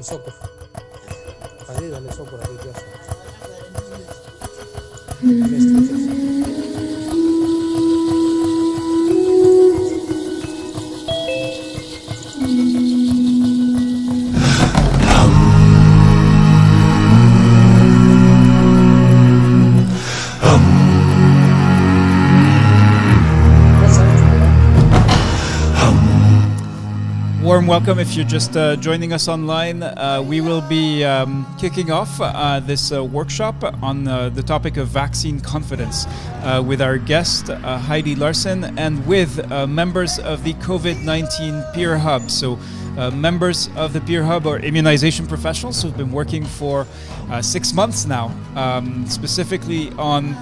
sopro. Padre, dale sopro aquí, tío. Warm welcome if you're just joining us online. We will be kicking off this workshop on the topic of vaccine confidence with our guest Heidi Larson and with members of the COVID-19 Peer Hub. So members of the Peer Hub are immunization professionals who've been working for 6 months now, specifically on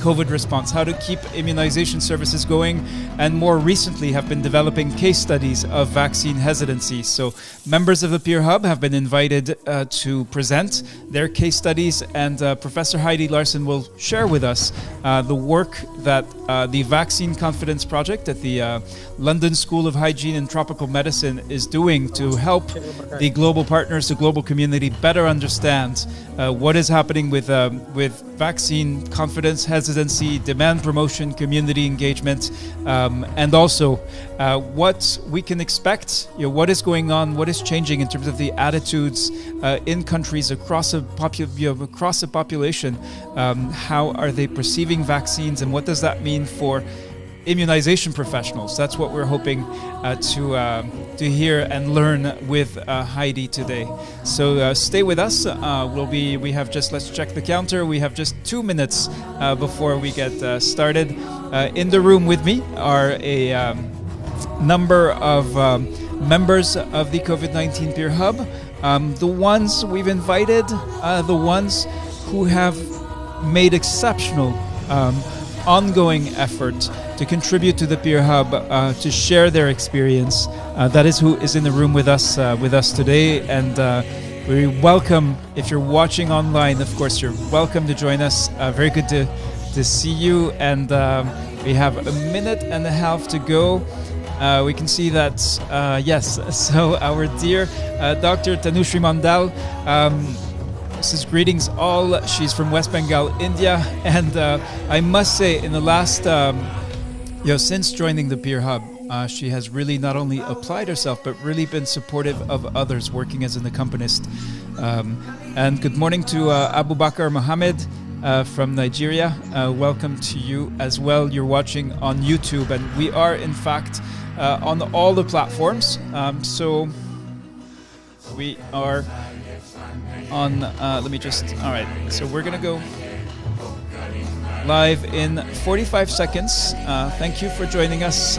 COVID response, how to keep immunization services going, and more recently have been developing case studies of vaccine hesitancy. So members of the Peer Hub have been invited to present their case studies, and Professor Heidi Larson will share with us the work that the Vaccine Confidence Project at the London School of Hygiene and Tropical Medicine is doing to help the global partners, the global community better understand what is happening with vaccine confidence, hesitancy, demand promotion, community engagement, and also what we can expect, what is going on, what is changing in terms of the attitudes in countries across a population. How are they perceiving vaccines, and what does that mean for immunization professionals? That's what we're hoping to hear and learn with Heidi today. So stay with us. Let's check the counter. We have just 2 minutes before we get started. In the room with me are a number of members of the COVID-19 Peer Hub. The ones we've invited, the ones who have made exceptional ongoing effort to contribute to the Peer Hub, to share their experience. That is who is in the room with us today, and we welcome, if you're watching online, of course, you're welcome to join us. Very good to see you, and we have a minute and a half to go. We can see that, yes, so our dear Dr. Tanushree Mandal, this is greetings all. She's from West Bengal, India, and I must say, in the last, since joining the Peer Hub, she has really not only applied herself, but really been supportive of others working as an accompanist. And good morning to Abu Bakar Mohammed from Nigeria. Welcome to you as well. You're watching on YouTube, and we are, in fact, on all the platforms. So we are on, all right, so we're gonna go live in 45 seconds. Thank you for joining us.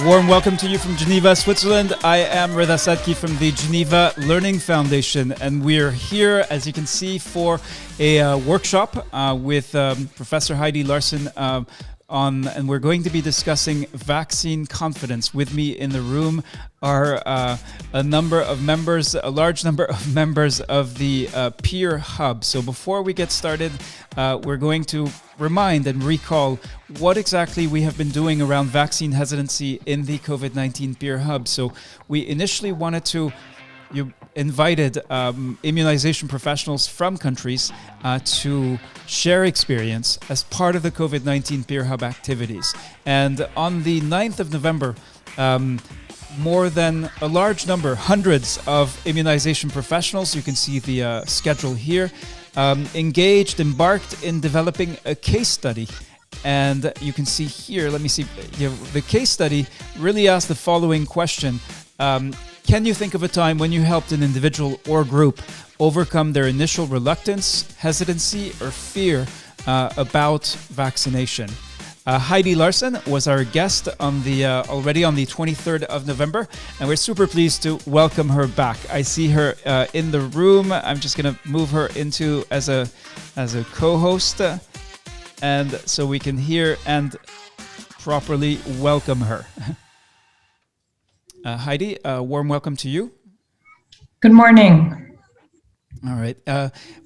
Warm welcome to you from Geneva, Switzerland. I am Reda Sadki from the Geneva Learning Foundation, and we're here, as you can see, for a workshop with Professor Heidi Larson and we're going to be discussing vaccine confidence. With me in the room are a large number of members of the Peer Hub. So before we get started, we're going to remind and recall what exactly we have been doing around vaccine hesitancy in the COVID-19 Peer Hub. So we initially wanted to invited immunization professionals from countries to share experience as part of the COVID-19 Peer Hub activities. And on the 9th of November, more than a large number, hundreds of immunization professionals, you can see the schedule here, embarked in developing a case study. And you can see here, let me see, the case study really asked the following question. Can you think of a time when you helped an individual or group overcome their initial reluctance, hesitancy, or fear about vaccination? Heidi Larson was our guest on the already on the 23rd of November, and we're super pleased to welcome her back. I see her in the room. I'm just going to move her into as a co-host, and so we can hear and properly welcome her. Heidi, warm welcome to you. Good morning. All right.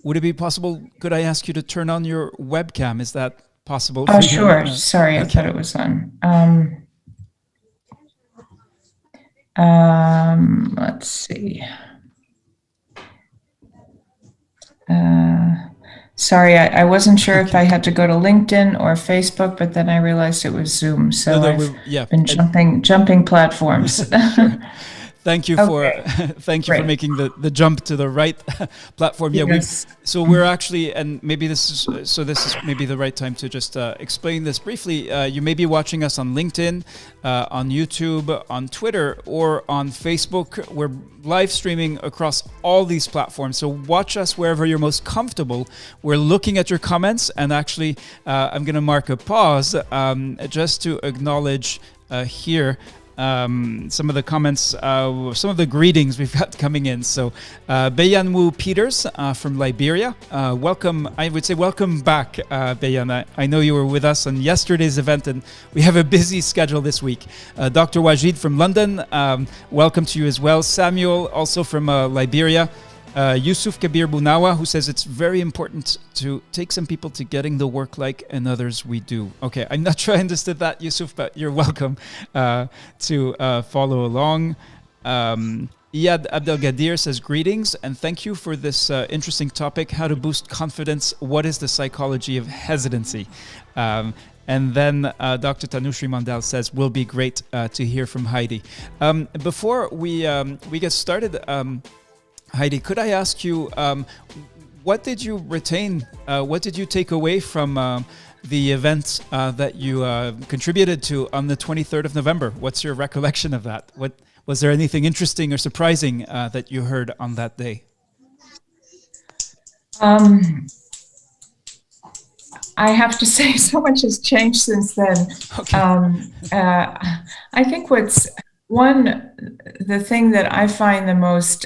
Would it be possible, could I ask you to turn on your webcam? Is that possible? Oh, sure. Sorry, okay. I thought it was on. Let's see. Sorry, I wasn't sure if I had to go to LinkedIn or Facebook, but then I realized it was Zoom. So I've been jumping platforms. Sure. Thank you for for making the jump to the right platform. Yeah, yes. So we're actually, and maybe this is maybe the right time to just explain this briefly. You may be watching us on LinkedIn, on YouTube, on Twitter, or on Facebook. We're live streaming across all these platforms. So watch us wherever you're most comfortable. We're looking at your comments, and actually, I'm going to mark a pause just to acknowledge here. Some of the comments, some of the greetings we've got coming in. So, Beyanwu Peters from Liberia, welcome. I would say welcome back, Beyan. I know you were with us on yesterday's event, and we have a busy schedule this week. Dr. Wajid from London, welcome to you as well. Samuel, also from Liberia. Yusuf Kabir Bunawa, who says it's very important to take some people to getting the work like and others we do. Okay, I'm not sure I understood that, Yusuf, but you're welcome to follow along. Iyad Abdelgadir says greetings and thank you for this interesting topic, how to boost confidence. What is the psychology of hesitancy? And then Dr. Tanushree Mandal says, will be great to hear from Heidi. Before we get started, Heidi, could I ask you, what did you retain? What did you take away from the event that you contributed to on the 23rd of November? What's your recollection of that? Was there anything interesting or surprising that you heard on that day? I have to say so much has changed since then. Okay. I think the thing that I find the most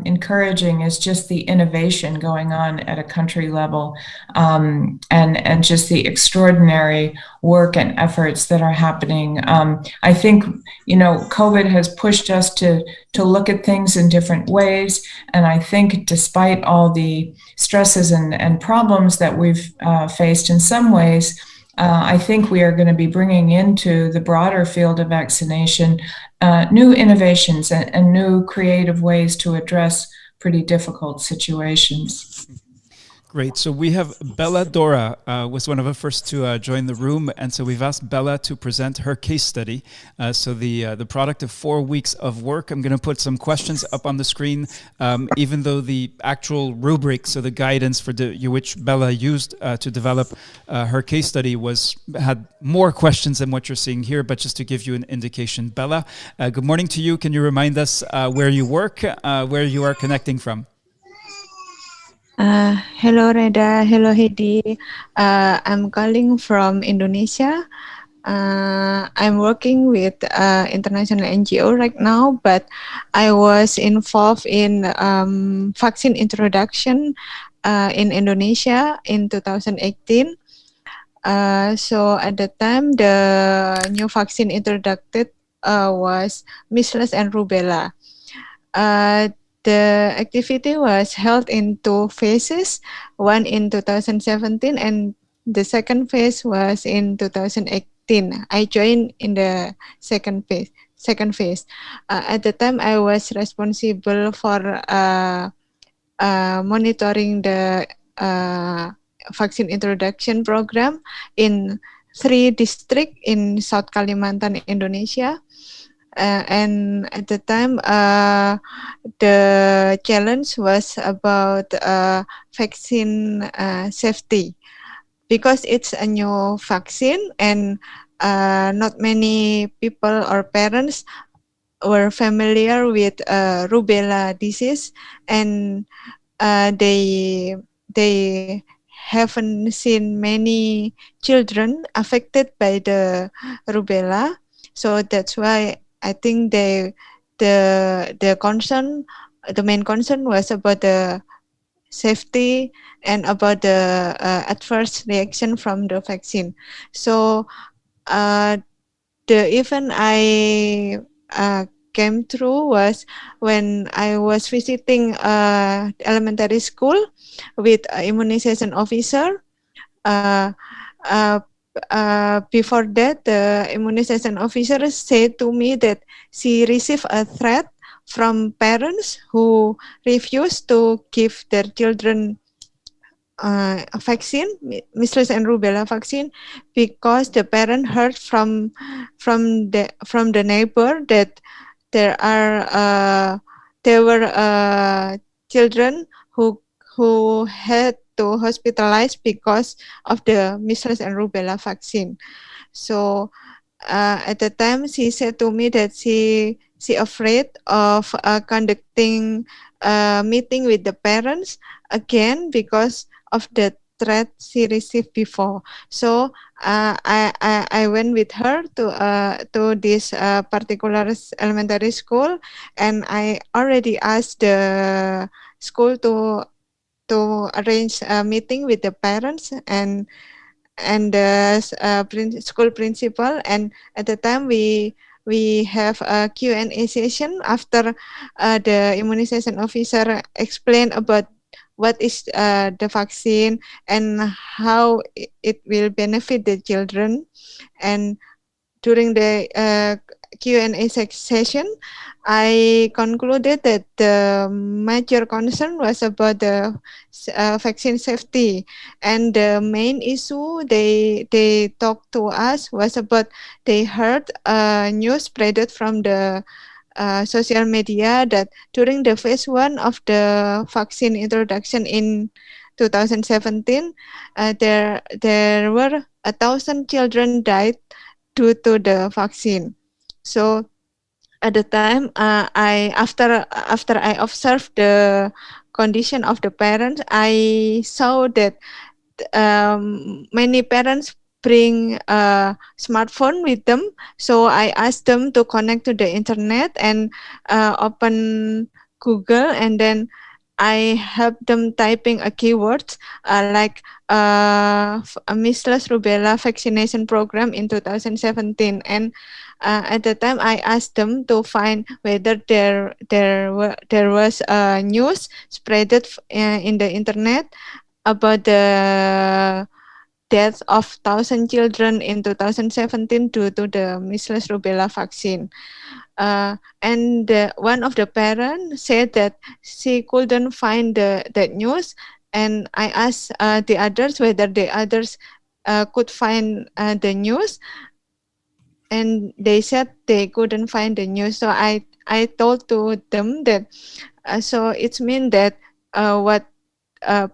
encouraging is just the innovation going on at a country level, and just the extraordinary work and efforts that are happening. I think, COVID has pushed us to look at things in different ways. And I think despite all the stresses and problems that we've faced in some ways, I think we are going to be bringing into the broader field of vaccination new innovations and new creative ways to address pretty difficult situations. Great. So we have Bella Dora was one of the first to join the room, and so we've asked Bella to present her case study. So the product of 4 weeks of work. I'm going to put some questions up on the screen, even though the actual rubric, so the guidance for which Bella used to develop her case study had more questions than what you're seeing here. But just to give you an indication, Bella, good morning to you. Can you remind us where you work, where you are connecting from? Hello Reda, hello Heidi. I'm calling from Indonesia. I'm working with international NGO right now, but I was involved in vaccine introduction in Indonesia in 2018. So at the time, the new vaccine introduced was measles and rubella. The activity was held in 2 phases, one in 2017 and the second phase was in 2018. I joined in the second phase. At the time, I was responsible for monitoring the vaccine introduction program in 3 districts in South Kalimantan, Indonesia. And at the time, the challenge was about vaccine safety, because it's a new vaccine and not many people or parents were familiar with rubella disease, and they haven't seen many children affected by the rubella, so that's why I think the main concern was about the safety and about the adverse reaction from the vaccine. So uh, the event I came through was when I was visiting elementary school with an immunization officer. Uh, uh, Before that, the immunization officer said to me that she received a threat from parents who refused to give their children vaccine, measles and rubella vaccine, because the parent heard from the neighbor that there are there were children who had to hospitalize because of the measles and rubella vaccine. So at the time, she said to me that she afraid of conducting a meeting with the parents again because of the threat she received before. So I went with her to this particular elementary school, and I already asked the school to arrange a meeting with the parents and the school principal. And at the time we have a Q&A session after the immunization officer explained about what is the vaccine and how it will benefit the children. And during the Q&A session, I concluded that the major concern was about the vaccine safety, and the main issue they talked to us was about they heard news spreaded from the social media that during the phase 1 of the vaccine introduction in 2017, there were 1,000 children died due to the vaccine. So at the time, after I observed the condition of the parents, I saw that many parents bring a smartphone with them. So I asked them to connect to the internet and open Google, and then I help them typing a keywords like a measles rubella vaccination program in 2017. And at the time, I asked them to find whether there was news spreaded in the internet about the death of 1,000 children in 2017 due to the measles rubella vaccine. And one of the parents said that she couldn't find that news, and I asked the others whether the others could find the news, and they said they couldn't find the news. So I told to them that so it's mean that what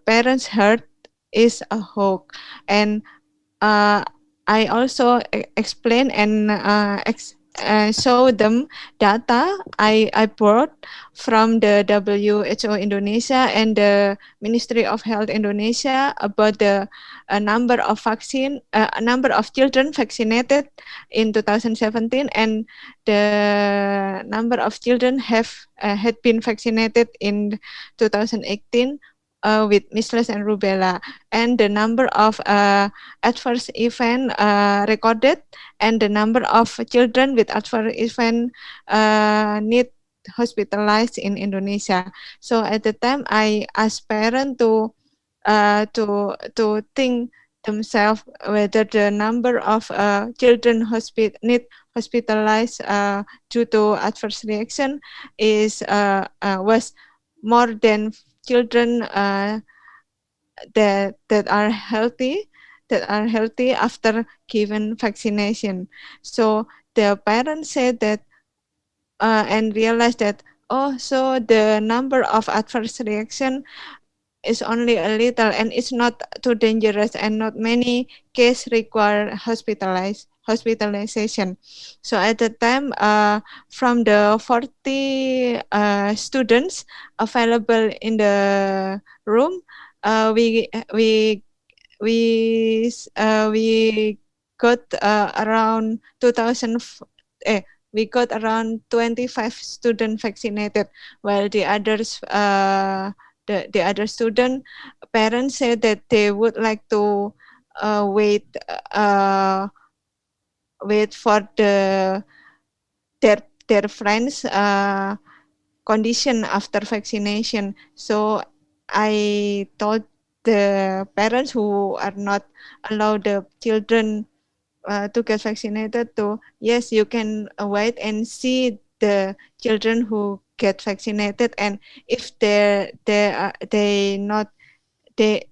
parents heard is a hoax. And I also explain and show them data I brought from the WHO Indonesia and the Ministry of Health Indonesia about the number of number of children vaccinated in 2017 and the number of children had been vaccinated in 2018 with measles and rubella, and the number of adverse event recorded, and the number of children with adverse event need hospitalized in Indonesia. So at the time, I asked parents to think themselves whether the number of children need hospitalized due to adverse reaction is was more than children that are healthy after given vaccination. So the parents said that and realized that, oh, so the number of adverse reaction is only a little and it's not too dangerous and not many cases require hospitalization. So at the time, from the 40 students available in the room, we got around 2000. We got around 25 students vaccinated, while the others, the other student parents said that they would like to wait for their friends condition after vaccination. So I told the parents who are not allowed the children to get vaccinated to, yes, you can wait and see the children who get vaccinated, and if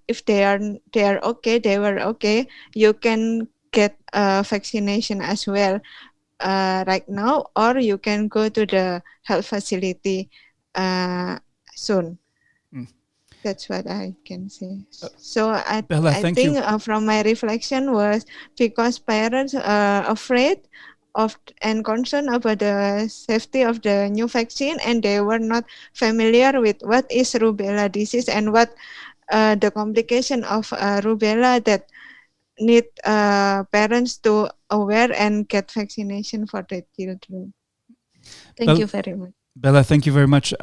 if they are okay, they were okay, you can get vaccination as well right now, or you can go to the health facility soon. That's what I can say. So Bella, I think from my reflection was because parents are afraid of and concerned about the safety of the new vaccine, and they were not familiar with what is rubella disease and what the complication of rubella that need parents to aware and get vaccination for the children. Thank you very much. Bella, thank you very much.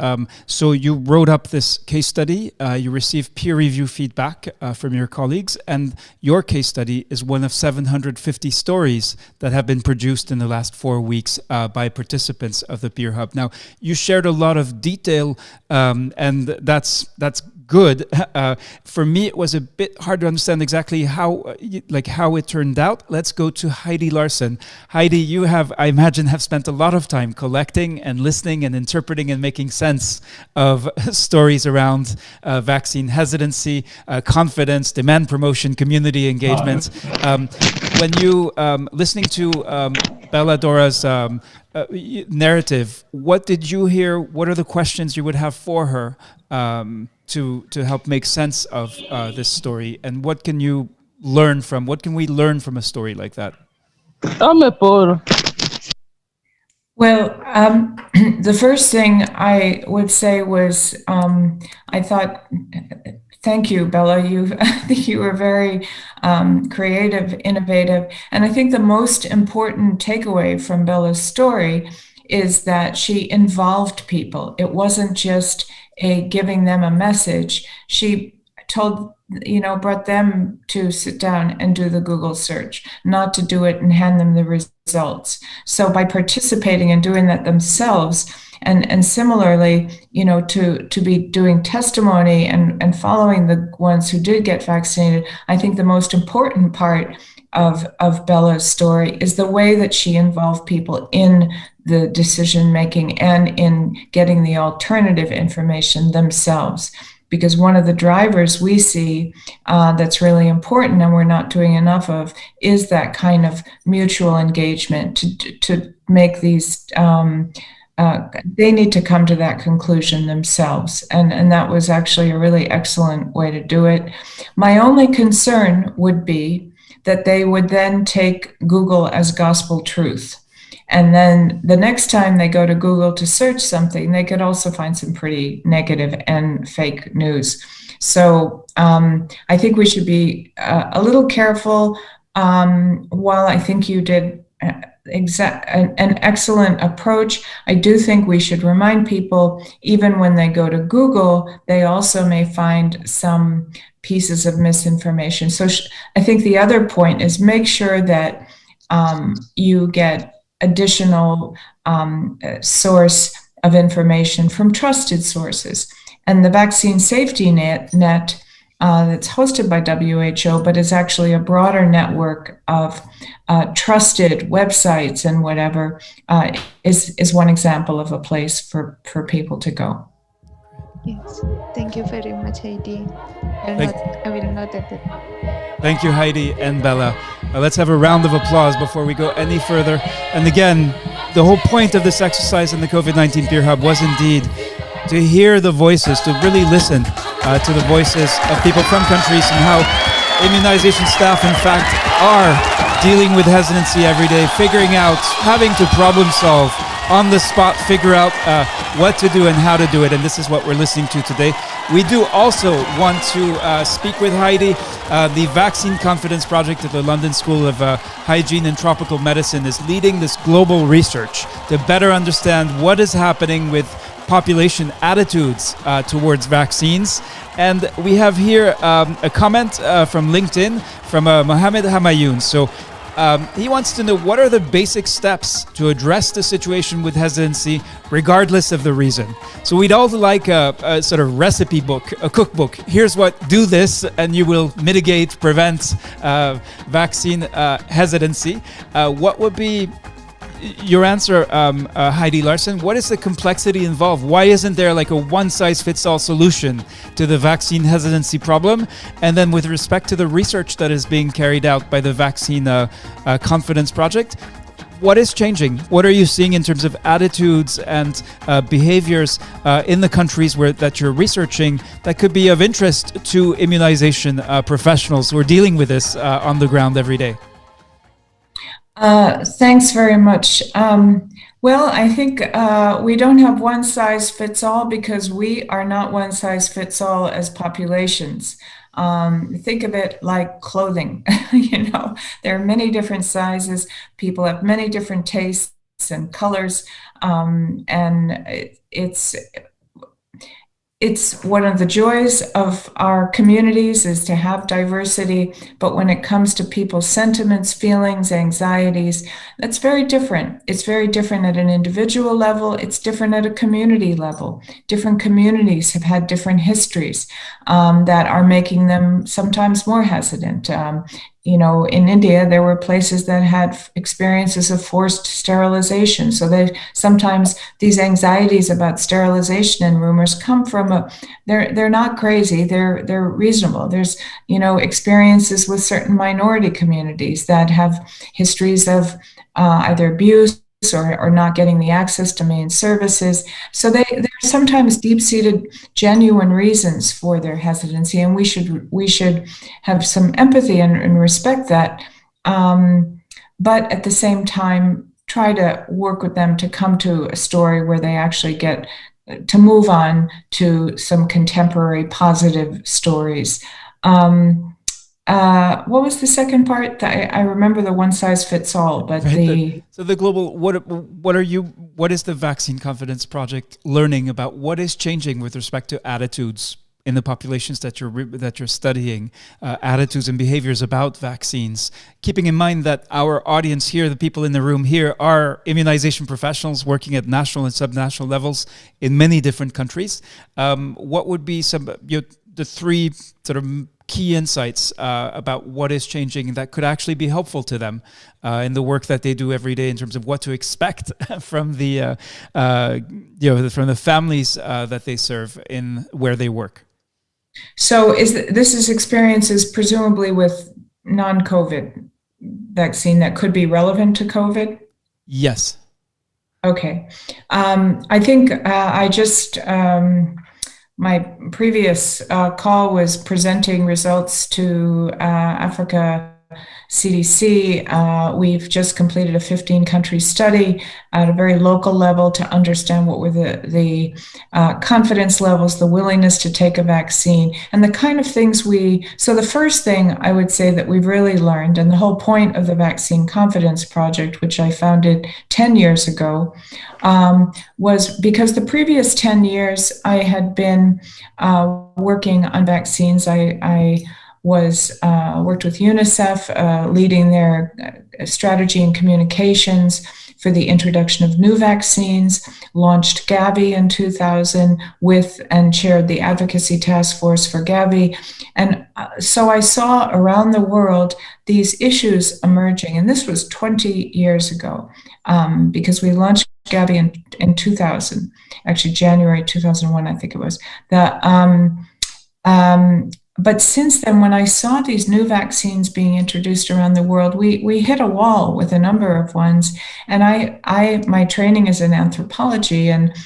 So you wrote up this case study, you received peer review feedback from your colleagues, and your case study is one of 750 stories that have been produced in the last 4 weeks by participants of the Peer Hub. Now, you shared a lot of detail, and that's good. For me, it was a bit hard to understand exactly how it turned out. Let's go to Heidi Larson. Heidi, you have, I imagine, have spent a lot of time collecting and listening and interpreting and making sense of stories around vaccine hesitancy, confidence, demand promotion, community engagement. When you listening to Bella Dora's narrative, what did you hear? What are the questions you would have for her to help make sense of this story, and what can we learn from a story like that? Well, the first thing I would say was I thought, thank you, Bella. I think you were very creative, innovative, and I think the most important takeaway from Bella's story is that she involved people. It wasn't just giving them a message. She brought them to sit down and do the Google search, not to do it and hand them the results. So by participating and doing that themselves, and similarly, to be doing testimony and following the ones who did get vaccinated, I think the most important part of Bella's story is the way that she involved people in the decision making and in getting the alternative information themselves. Because one of the drivers we see that's really important and we're not doing enough of is that kind of mutual engagement to make these, they need to come to that conclusion themselves. And that was actually a really excellent way to do it. My only concern would be that they would then take Google as gospel truth. And then the next time they go to Google to search something, they could also find some pretty negative and fake news. So I think we should be a little careful. While I think you did an excellent approach, I do think we should remind people, even when they go to Google, they also may find some pieces of misinformation. So I think the other point is make sure that you get additional source of information from trusted sources. And the vaccine safety net that's hosted by WHO, but is actually a broader network of trusted websites and whatever, is one example of a place for people to go. Yes, thank you very much, Heidi. I will note it. Thank you, Heidi and Bella. Let's have a round of applause before we go any further. And again, the whole point of this exercise in the COVID-19 Peer Hub was indeed to hear the voices, to really listen to the voices of people from countries and how Immunization staff, in fact, are dealing with hesitancy every day, figuring out, having to problem solve on the spot, figure out what to do and how to do it. And this is what we're listening to today. We do also want to speak with Heidi. The Vaccine Confidence Project at the London School of Hygiene and Tropical Medicine is leading this global research to better understand what is happening with population attitudes towards vaccines. And we have here a comment from LinkedIn from Mohammed Hamayoun. So he wants to know, what are the basic steps to address the situation with hesitancy, regardless of the reason? So we'd all like a sort of recipe book, a cookbook. Here's what, do this, and you will mitigate, prevent vaccine hesitancy. What would be your answer, Heidi Larson? What is the complexity involved? Why isn't there like a one-size-fits-all solution to the vaccine hesitancy problem? And then with respect to the research that is being carried out by the Vaccine Confidence Project, what is changing? What are you seeing in terms of attitudes and behaviors in the countries that you're researching that could be of interest to immunization professionals who are dealing with this on the ground every day? Thanks very much. Well, I think we don't have one size fits all because we are not one size fits all as populations. Think of it like clothing. There are many different sizes. People have many different tastes and colors, and it's one of the joys of our communities is to have diversity, but when it comes to people's sentiments, feelings, anxieties, that's very different. It's very different at an individual level. It's different at a community level. Different communities have had different histories that are making them sometimes more hesitant. In India, there were places that had experiences of forced sterilization. So sometimes these anxieties about sterilization and rumors come from they're not crazy. They're reasonable. There's, experiences with certain minority communities that have histories of either abuse or not getting the access to main services. So there are sometimes deep-seated, genuine reasons for their hesitancy, and we should have some empathy and respect that. But at the same time, try to work with them to come to a story where they actually get to move on to some contemporary positive stories. What was the second part? I remember the one size fits all, but so the global, what is the Vaccine Confidence Project learning about what is changing with respect to attitudes in the populations that you're studying, attitudes and behaviors about vaccines, keeping in mind that our audience here, the people in the room here, are immunization professionals working at national and subnational levels in many different countries. What would be the three sort of key insights about what is changing that could actually be helpful to them in the work that they do every day in terms of what to expect from the from the families that they serve in where they work? So this is experiences presumably with non-COVID vaccine that could be relevant to COVID? Yes. Okay. I think I just my previous call was presenting results to Africa CDC. We've just completed a 15-country study at a very local level to understand what were the confidence levels, the willingness to take a vaccine, and the kind of things so the first thing I would say that we've really learned, and the whole point of the Vaccine Confidence Project, which I founded 10 years ago, was because the previous 10 years I had been working on vaccines. I worked with UNICEF, leading their strategy and communications for the introduction of new vaccines, launched Gavi in 2000 and chaired the advocacy task force for Gavi. And so I saw around the world these issues emerging, and this was 20 years ago, because we launched Gavi in 2000, actually January 2001, I think it was. But since then, when I saw these new vaccines being introduced around the world, we hit a wall with a number of ones. And my training is in anthropology, and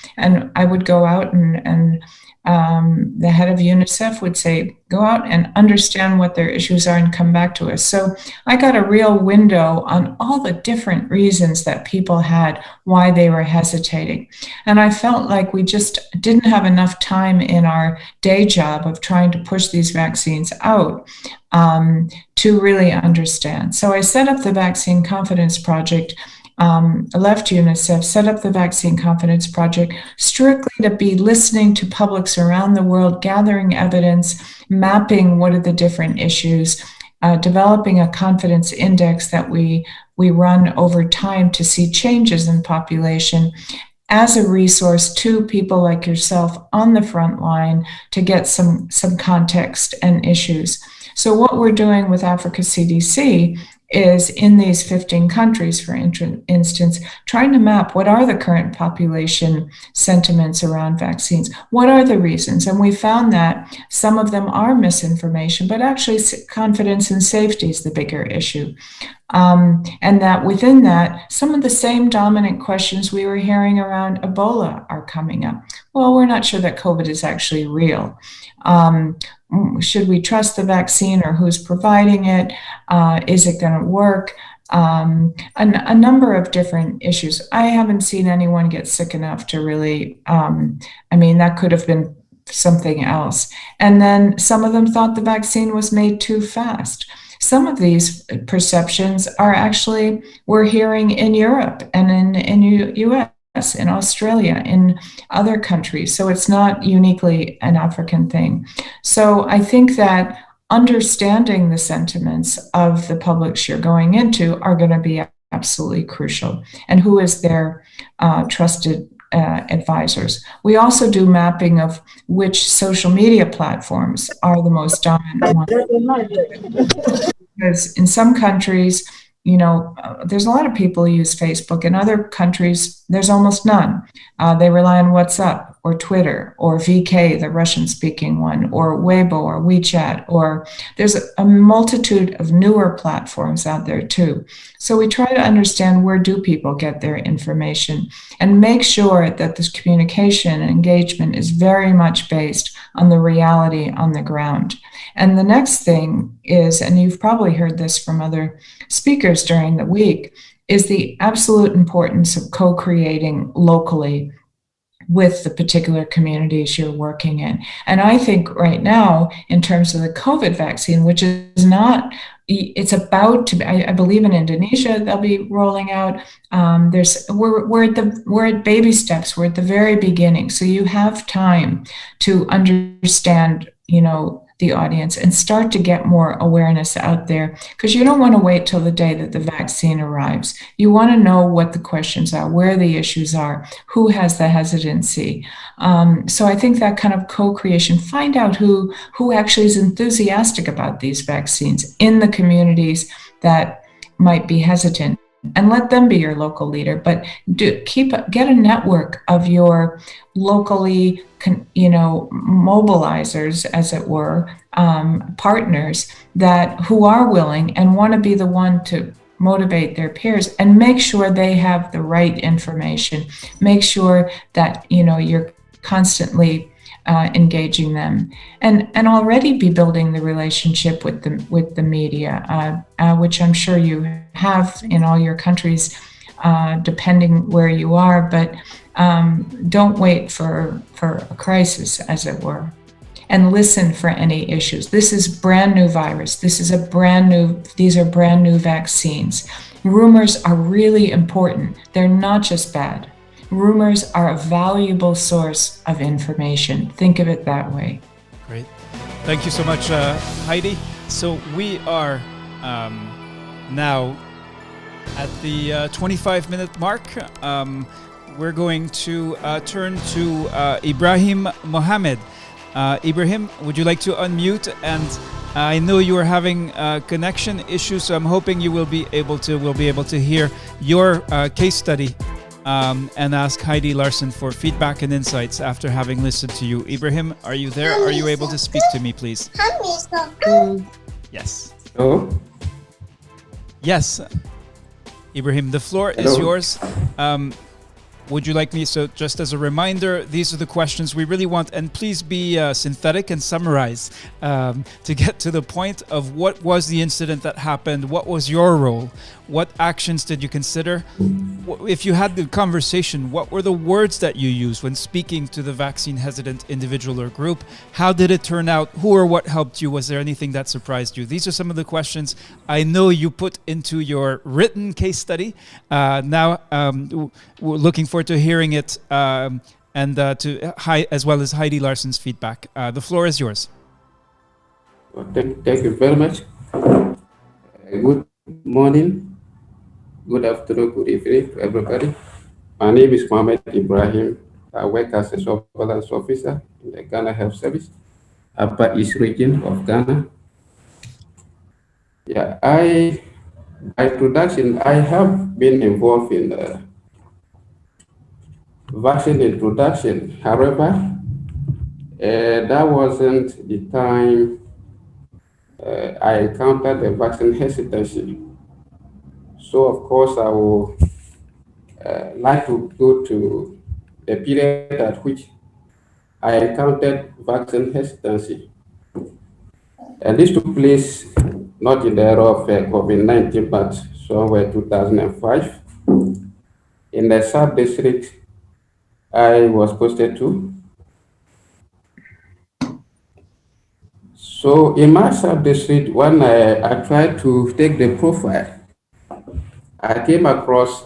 I would go out and the head of UNICEF would say, go out and understand what their issues are and come back to us. So I got a real window on all the different reasons that people had why they were hesitating. And I felt like we just didn't have enough time in our day job of trying to push these vaccines out to really understand. So I set up the Vaccine Confidence Project. Left UNICEF, set up the Vaccine Confidence Project strictly to be listening to publics around the world, gathering evidence, mapping what are the different issues, developing a confidence index that we run over time to see changes in population as a resource to people like yourself on the front line to get some context and issues. So what we're doing with Africa CDC is in these 15 countries, for instance, trying to map what are the current population sentiments around vaccines. What are the reasons? And we found that some of them are misinformation, but actually confidence and safety is the bigger issue. And that within that, some of the same dominant questions we were hearing around Ebola are coming up. Well, we're not sure that COVID is actually real. Should we trust the vaccine or who's providing it? Is it going to work? A number of different issues. I haven't seen anyone get sick enough to really, that could have been something else. And then some of them thought the vaccine was made too fast. Some of these perceptions are actually, we're hearing in Europe and in US. In Australia, in other countries. So it's not uniquely an African thing. So I think that understanding the sentiments of the publics you're going into are going to be absolutely crucial. And who is their trusted advisors. We also do mapping of which social media platforms are the most dominant ones. Because in some countries, there's a lot of people who use Facebook. In other countries, there's almost none. They rely on WhatsApp or Twitter or VK, the Russian-speaking one, or Weibo or WeChat, or there's a multitude of newer platforms out there too. So we try to understand where do people get their information and make sure that this communication and engagement is very much based on the reality on the ground. And the next thing is, and you've probably heard this from other speakers during the week, is the absolute importance of co-creating locally with the particular communities you're working in. And I think right now, in terms of the COVID vaccine, which is not, it's about to be, I believe in Indonesia, they'll be rolling out. We're at baby steps. We're at the very beginning. So you have time to understand, the audience and start to get more awareness out there, because you don't want to wait till the day that the vaccine arrives. You want to know what the questions are, where the issues are, who has the hesitancy. So I think that kind of co-creation, find out who actually is enthusiastic about these vaccines in the communities that might be hesitant, and let them be your local leader. But get a network of your locally, mobilizers, as it were, partners who are willing and want to be the one to motivate their peers, and make sure they have the right information. Make sure that you're constantly engaging them, and already be building the relationship with the media, which I'm sure you have in all your countries, depending where you are. But don't wait for a crisis, as it were, and listen for any issues. This is brand new virus. These are brand new vaccines. Rumors are really important. They're not just bad. Rumors are a valuable source of information. Think of it that way. Great. Thank you so much, Heidi. So we are now at the 25-minute mark. We're going to turn to Ibrahim Mohammed. Ibrahim, would you like to unmute? And I know you are having connection issues, so I'm hoping you will be able to hear your case study and ask Heidi Larson for feedback and insights after having listened to you. Ibrahim, are you there? Are you able to speak to me, please? Yes. Hello? Yes. Ibrahim, the floor is yours. would you like me, so just as a reminder, these are the questions we really want, and please be synthetic and summarize to get to the point of what was the incident that happened, what was your role, what actions did you consider, if you had the conversation, what were the words that you used when speaking to the vaccine hesitant individual or group, how did it turn out, who or what helped you, was there anything that surprised you? These are some of the questions I know you put into your written case study. Now we're looking forward to hearing it and as well as Heidi Larson's feedback. The floor is yours. Well, thank you very much. Good morning, good afternoon, good evening to everybody. My name is Mohamed Ibrahim. I work as a surveillance officer in the Ghana Health Service, Upper East region of Ghana. Yeah, by introduction, I have been involved in vaccine introduction. However, that wasn't the time I encountered the vaccine hesitancy. So, of course, I would like to go to the period at which I encountered vaccine hesitancy. And this took place not in the era of COVID-19, but somewhere 2005 in the sub-district I was posted to. So in my sub-district, when I tried to take the profile, I came across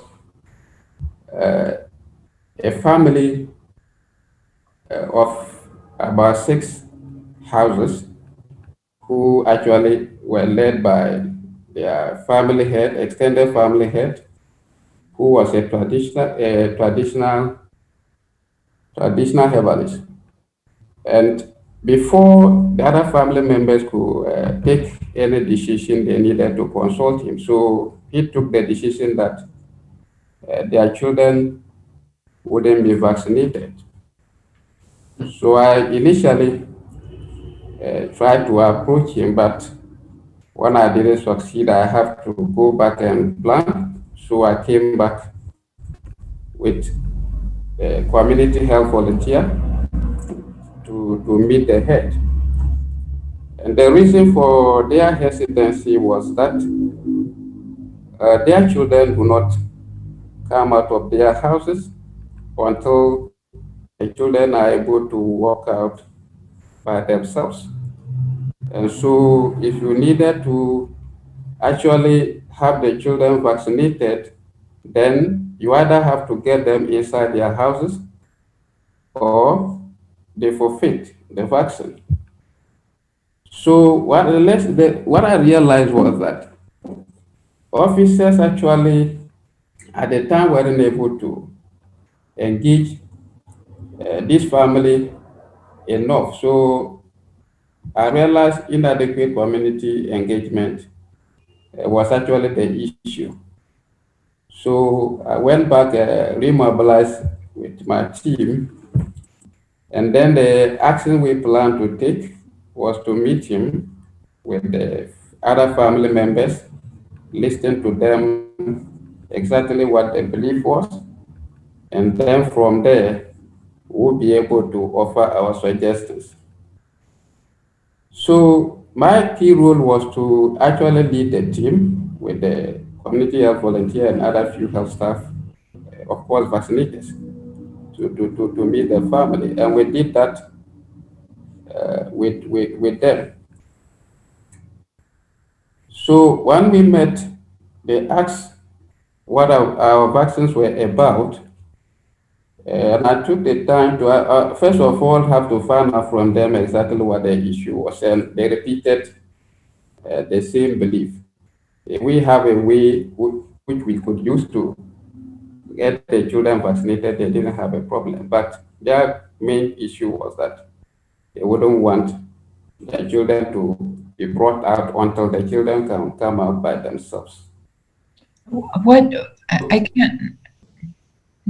a family of about 6 houses who actually were led by their family head, extended family head, who was a traditional herbalist. And before the other family members could take any decision, they needed to consult him. So he took the decision that their children wouldn't be vaccinated. So I initially tried to approach him, but when I didn't succeed, I have to go back and plan. So I came back with a community health volunteer to meet the head. And the reason for their hesitancy was that their children do not come out of their houses until the children are able to walk out by themselves. And so if you needed to actually have the children vaccinated, then you either have to get them inside their houses or they forfeit the vaccine. So what I realized was that officers actually at the time weren't able to engage this family enough. So I realized inadequate community engagement was actually the issue. So I went back, remobilized with my team, and then the action we planned to take was to meet him with the other family members, listen to them exactly what the belief was, and then from there, we'll be able to offer our suggestions. So my key role was to actually lead the team with the community health volunteer and other few health staff, of course, vaccinators, to meet the family. And we did that with them. So when we met, they asked what our vaccines were about. And I took the time to, first of all, have to find out from them exactly what the issue was. And they repeated the same belief. We have a way which we could use to get the children vaccinated. They didn't have a problem. But their main issue was that they wouldn't want the children to be brought out until the children can come out by themselves. What? I can't.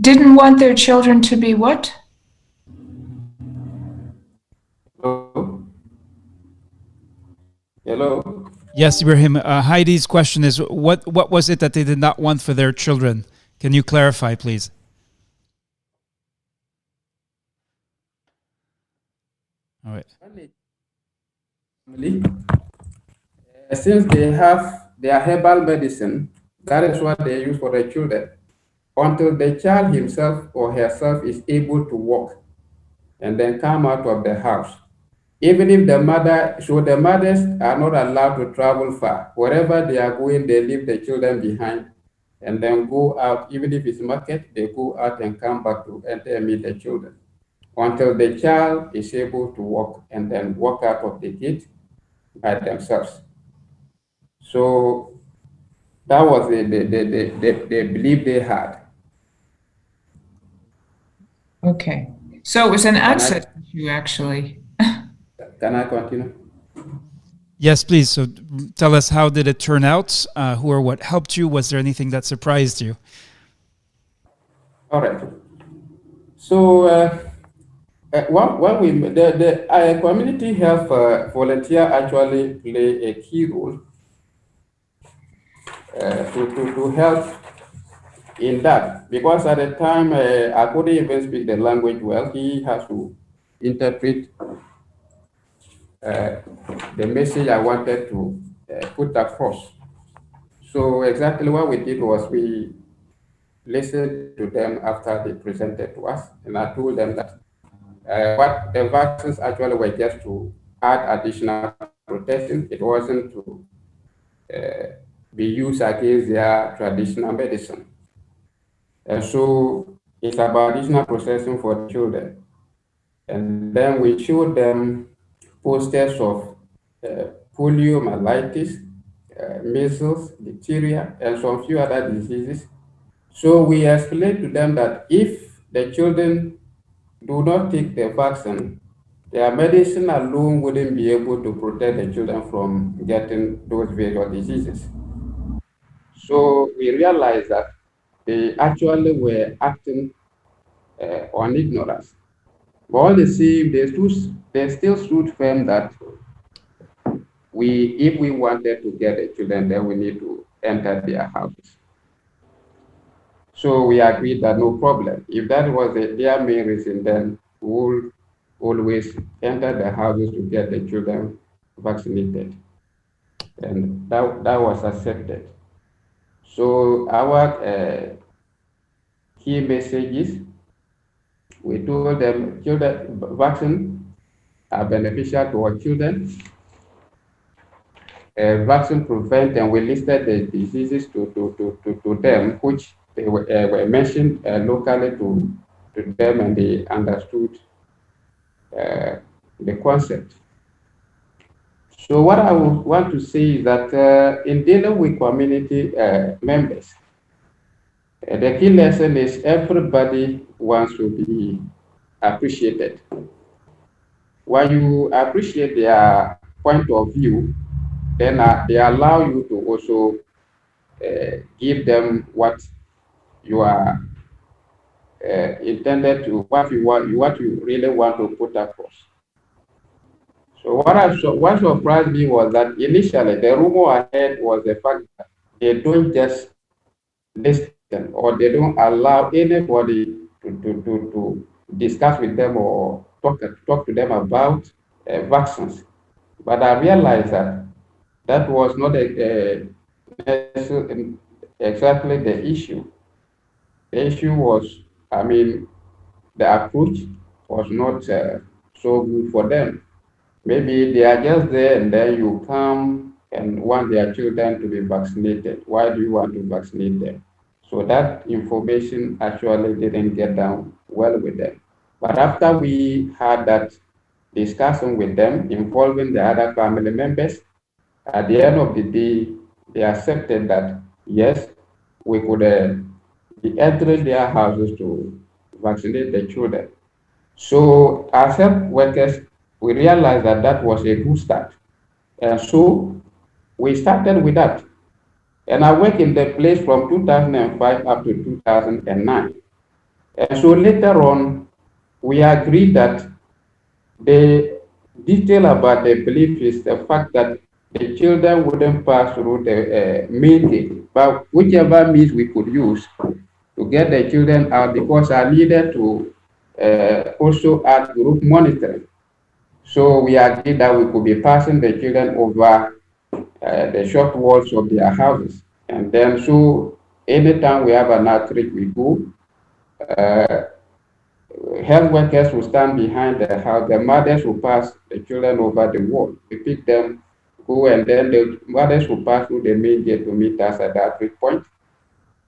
Didn't want their children to be what? Hello? Hello? Yes, Ibrahim. Heidi's question is, what was it that they did not want for their children? Can you clarify, please? All right. Since they have their herbal medicine, that is what they use for the children, until the child himself or herself is able to walk and then come out of the house. Even if the mothers are not allowed to travel far. Wherever they are going, they leave the children behind and then go out. Even if it's market, they go out and come back to enter and meet the children until the child is able to walk and then walk out of the gate by themselves. So that was the belief they had. Okay. So it was an access issue, actually. Can I continue? Yes, please. So tell us, how did it turn out? Who or what helped you? Was there anything that surprised you? All right. So the community health volunteer actually play a key role to help in that, because at the time I couldn't even speak the language well. He has to interpret the message I wanted to put across. So exactly what we did was we listened to them after they presented to us, and I told them that what the vaccines actually were just to add additional protection. It wasn't to be used against their traditional medicine. And so it's about additional processing for children. And then we showed them posters of poliomyelitis, measles, diphtheria, and some few other diseases. So we explained to them that if the children do not take the vaccine, their medicine alone wouldn't be able to protect the children from getting those various diseases. So we realized that they actually were acting on ignorance. But all the same, they still stood firm that if we wanted to get the children, then we need to enter their houses. So we agreed that no problem. If that was their main reason, then we'll always enter the houses to get the children vaccinated. And that was accepted. So our key messages, we told them children vaccine are beneficial to our children. Vaccine prevent, and we listed the diseases to them, which they were mentioned locally to them, and they understood the concept. So what I would want to say is that in dealing with community members, the key lesson is everybody wants to be appreciated. When you appreciate their point of view, then they allow you to also give them what you are intended to, what you really want to put across. So what surprised me was that initially the rumor I heard was the fact that they don't just listen, or they don't allow anybody to discuss with them or talk to them about vaccines. But I realized that was not exactly the issue. The issue was, the approach was not so good for them. Maybe they are just there and then you come and want their children to be vaccinated. Why do you want to vaccinate them? So that information actually didn't get down well with them. But after we had that discussion with them involving the other family members, at the end of the day, they accepted that, yes, we could be entering their houses to vaccinate the children. So as health workers, we realized that that was a good start. And so we started with that. And I worked in the place from 2005 up to 2009. And so later on, we agreed that the detail about the belief is the fact that the children wouldn't pass through the main gate, but whichever means we could use to get the children out, because I needed to also add group monitoring. So we agreed that we could be passing the children over the short walls of their houses. And then, so anytime we have an outreach, we go. Health workers will stand behind the house. The mothers will pass the children over the wall. We pick them, go, and then the mothers will pass through the main gate to meet us at the outreach point.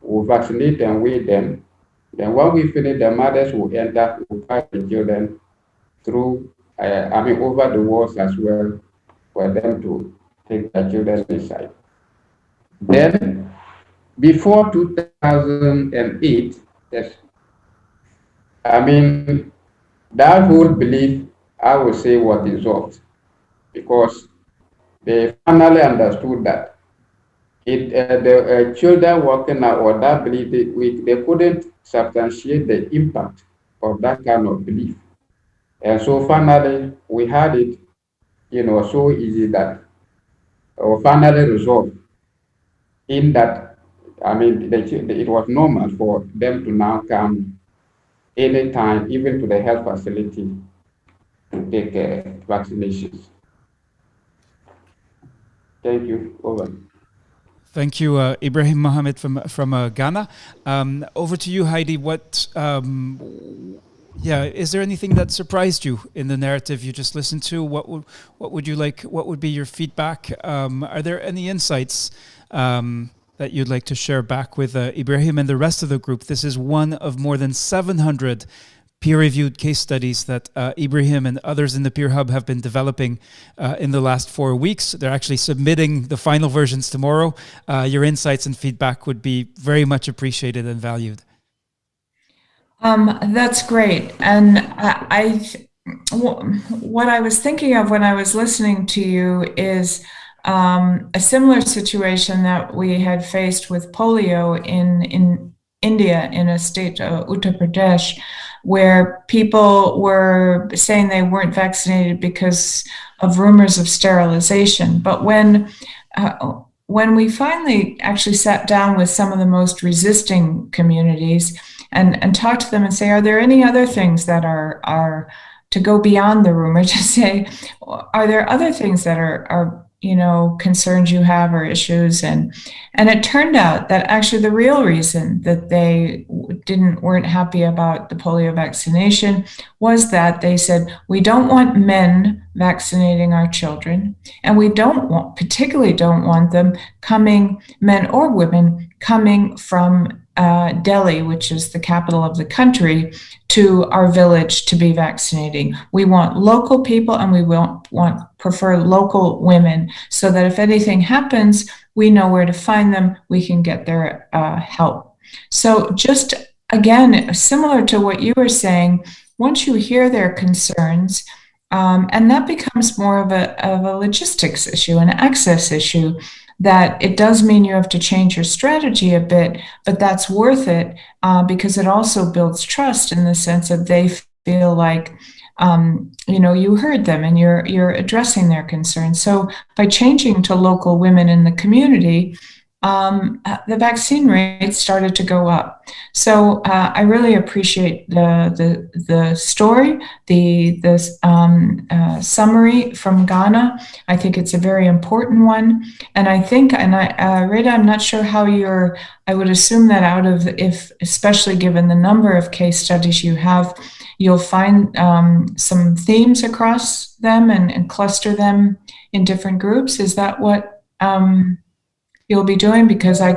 We'll vaccinate and weigh them. Then when we finish, the mothers will enter, will pass the children through, over the walls as well, for them to take the children inside. Then, before 2008, yes, that whole belief, I would say, was dissolved, because they finally understood that the children working out, or that belief, they couldn't substantiate the impact of that kind of belief. And so finally, we had it, so easy that, or finally resolved in that, it was normal for them to now come anytime, even to the health facility, to take vaccinations. Thank you. Over. Thank you, Ibrahim Mohammed from Ghana. Over to you, Heidi. Is there anything that surprised you in the narrative you just listened to? What would you like? What would be your feedback? Are there any insights that you'd like to share back with Ibrahim and the rest of the group? This is one of more than 700 peer-reviewed case studies that Ibrahim and others in the Peer Hub have been developing in the last 4 weeks. They're actually submitting the final versions tomorrow. Your insights and feedback would be very much appreciated and valued. That's great. And what I was thinking of when I was listening to you is a similar situation that we had faced with polio in India, in a state, Uttar Pradesh, where people were saying they weren't vaccinated because of rumors of sterilization. But when we finally actually sat down with some of the most resisting communities and talked to them and say, are there any other things that are to go beyond the rumor, to say, are there other things that are concerns you have or issues? And it turned out that actually the real reason that they weren't happy about the polio vaccination was that they said, we don't want men vaccinating our children, and we particularly don't want them coming, men or women, coming from Delhi, which is the capital of the country, to our village to be vaccinating. We want local people, and we prefer local women, so that if anything happens, we know where to find them, we can get their help. So just again, similar to what you were saying, once you hear their concerns, and that becomes more of a logistics issue, an access issue, that it does mean you have to change your strategy a bit, but that's worth it because it also builds trust in the sense that they feel like you heard them and you're addressing their concerns. So by changing to local women in the community, the vaccine rates started to go up. So I really appreciate the story, the summary from Ghana. I think it's a very important one, and I think, Rita, I'm not sure how I would assume that especially given the number of case studies you have, you'll find some themes across them and cluster them in different groups. Is that what you'll be doing? Because I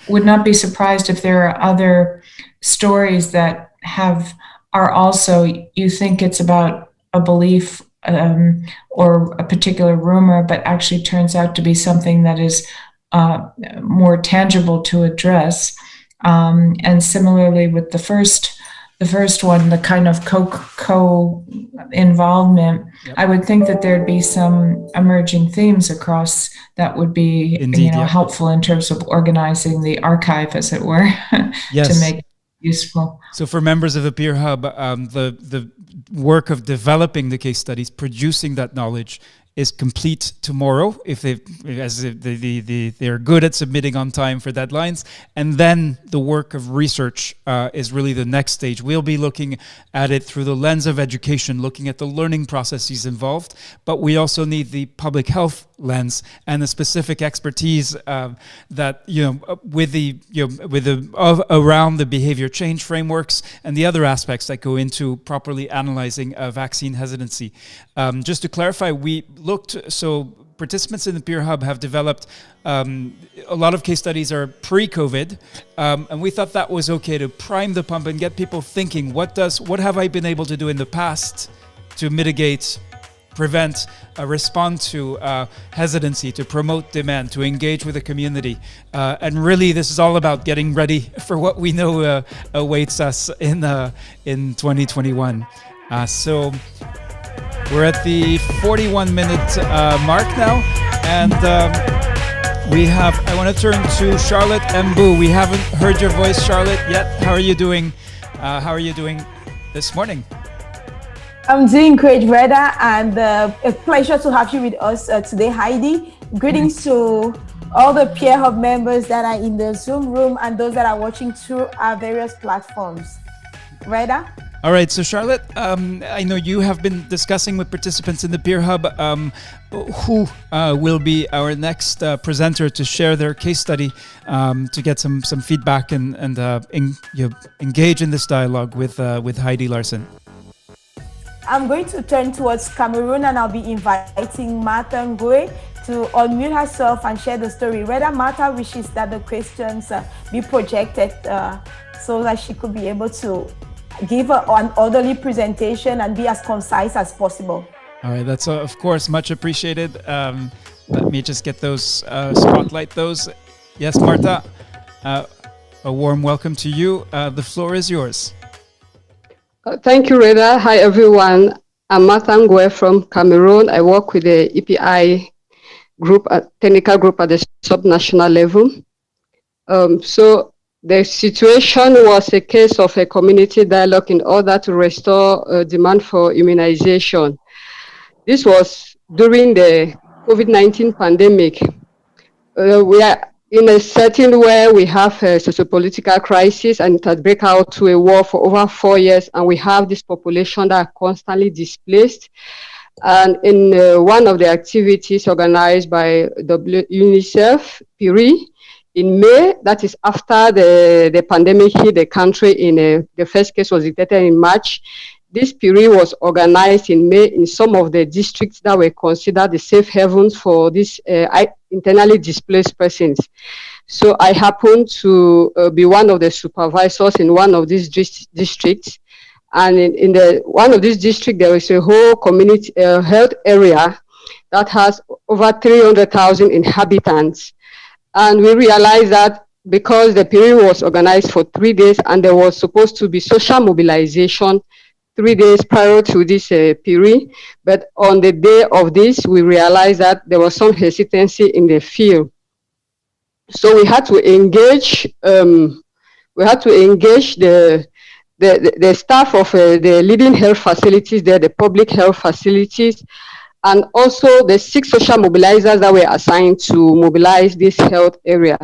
would not be surprised if there are other stories that are also, you think it's about a belief or a particular rumor, but actually turns out to be something that is more tangible to address. And similarly with the first one, the kind of co-involvement, yep. I would think that there'd be some emerging themes across that would be helpful in terms of organizing the archive, as it were, yes. to make it useful. So for members of the Peer Hub, the work of developing the case studies, producing that knowledge is complete tomorrow, if they're good at submitting on time for deadlines. And then the work of research is really the next stage. We'll be looking at it through the lens of education, looking at the learning processes involved, but we also need the public health lens and the specific expertise that around the behavior change frameworks and the other aspects that go into properly analyzing vaccine hesitancy. Just to clarify, participants in the Peer Hub have developed a lot of case studies are pre-COVID, and we thought that was okay to prime the pump and get people thinking, what have I been able to do in the past to mitigate, prevent, respond to hesitancy, to promote demand, to engage with the community. And really, this is all about getting ready for what we know awaits us in 2021. So we're at the 41-minute mark now, and I want to turn to Charlotte Mbu. We haven't heard your voice, Charlotte, yet. How are you doing? How are you doing this morning? I'm doing great, Reda, and a pleasure to have you with us today, Heidi. Greetings to all the Peer Hub members that are in the Zoom room and those that are watching through our various platforms. Reda? All right, so Charlotte, I know you have been discussing with participants in the Peer Hub who will be our next presenter to share their case study, to get some feedback and engage in this dialogue with Heidi Larson. I'm going to turn towards Cameroon, and I'll be inviting Martha Ngoe to unmute herself and share the story. Rather, Martha wishes that the questions be projected so that she could be able to give an orderly presentation and be as concise as possible. All right, that's of course much appreciated. Let me just get those, spotlight those. Yes, Martha, a warm welcome to you. The floor is yours. Thank you, Reda. Hi, everyone. I'm Martha Ngoe from Cameroon. I work with the EPI group, technical group at the sub-national level. So the situation was a case of a community dialogue in order to restore demand for immunization. This was during the COVID-19 pandemic. We are in a setting where we have a socio-political crisis, and it has break out to a war for over 4 years, and we have this population that are constantly displaced. And in one of the activities organized by UNICEF, PIRI, in May, that is after the pandemic hit the country, the first case was detected in March. This PIRI was organized in May in some of the districts that were considered the safe havens for these internally displaced persons. So I happened to be one of the supervisors in one of these districts. And in one of these districts, there is a whole community health area that has over 300,000 inhabitants. And we realized that because the PIRI was organized for 3 days and there was supposed to be social mobilization 3 days prior to this PIRI, but on the day of this, we realized that there was some hesitancy in the field. So we had to engage. The staff of the leading health facilities there, the public health facilities, and also the 6 social mobilizers that were assigned to mobilize this health area.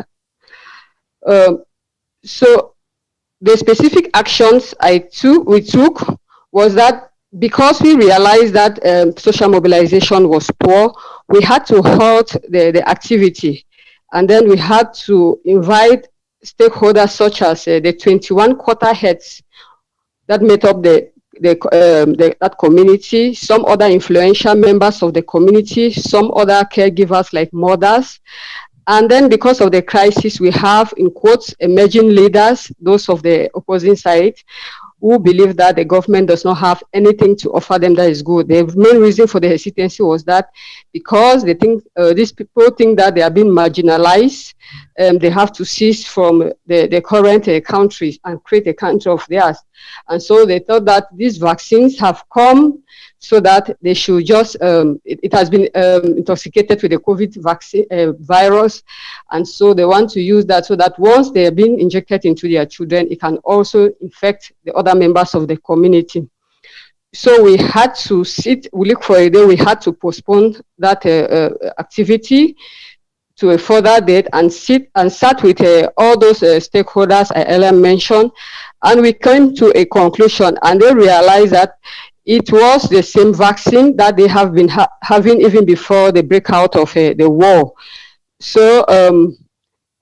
So the specific actions we took was that because we realized that social mobilization was poor, we had to halt the activity. And then we had to invite stakeholders such as the 21 quarter heads that made up that community, some other influential members of the community, some other caregivers like mothers. And then because of the crisis, we have, in quotes, emerging leaders, those of the opposing side, who believe that the government does not have anything to offer them that is good. The main reason for the hesitancy was that because they think these people think that they are being marginalized, they have to cease from the current countries and create a country of theirs. And so they thought that these vaccines have come so that they should just, it has been intoxicated with the COVID vaccine virus. And so they want to use that so that once they are being injected into their children, it can also infect the other members of the community. So we had to we look for a day, we had to postpone that activity to a further date and sat with all those stakeholders I earlier mentioned, and we came to a conclusion, and they realized that it was the same vaccine that they have been having even before the breakout of the war. So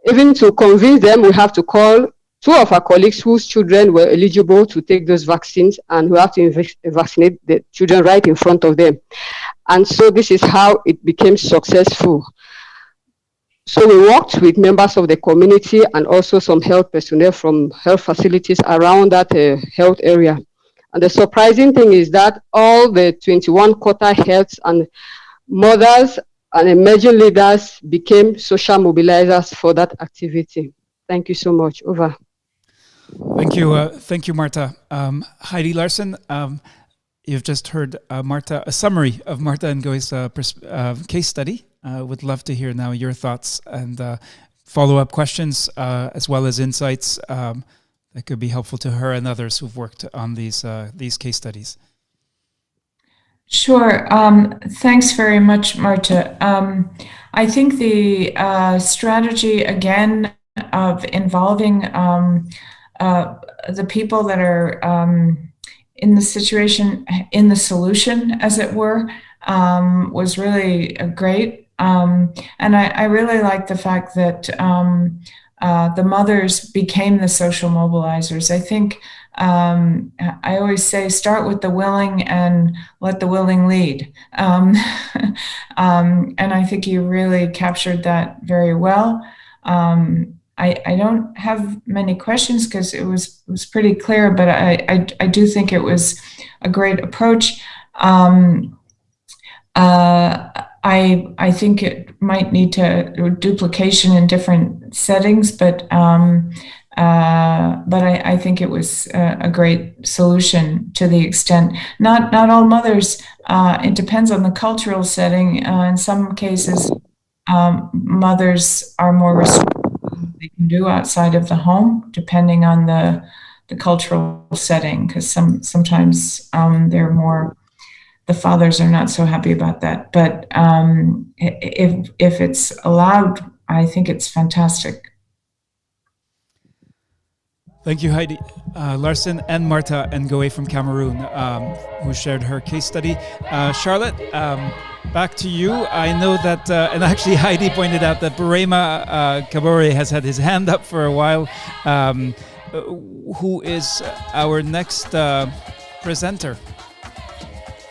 even to convince them, we have to call two of our colleagues whose children were eligible to take those vaccines, and we have to vaccinate the children right in front of them. And so this is how it became successful. So we worked with members of the community and also some health personnel from health facilities around that health area. And the surprising thing is that all the 21 quarter healths and mothers and emerging leaders became social mobilizers for that activity. Thank you so much. Over. Thank you, Marta. Heidi Larson, you've just heard a summary of Marta Ngoe's case study. Would love to hear now your thoughts and follow-up questions, as well as insights that could be helpful to her and others who've worked on these case studies. Sure. Thanks very much, Marta. I think the strategy, again, of involving the people that are in the situation, in the solution, as it were, was really great. And I really like the fact that the mothers became the social mobilizers. I think I always say, start with the willing and let the willing lead. And I think you really captured that very well. I don't have many questions because it was pretty clear, but I do think it was a great approach. I think it might need duplication in different settings, but I think it was a great solution to the extent. Not all mothers. It depends on the cultural setting. In some cases, mothers are more restricted they can do outside of the home, depending on the cultural setting, because sometimes they're more. The fathers are not so happy about that, but if it's allowed, I think it's fantastic. Thank you, Heidi Larson and Marta Ngoe from Cameroon, who shared her case study. Charlotte, back to you. I know that, and actually Heidi pointed out that Burema Kabore has had his hand up for a while. Who is our next presenter?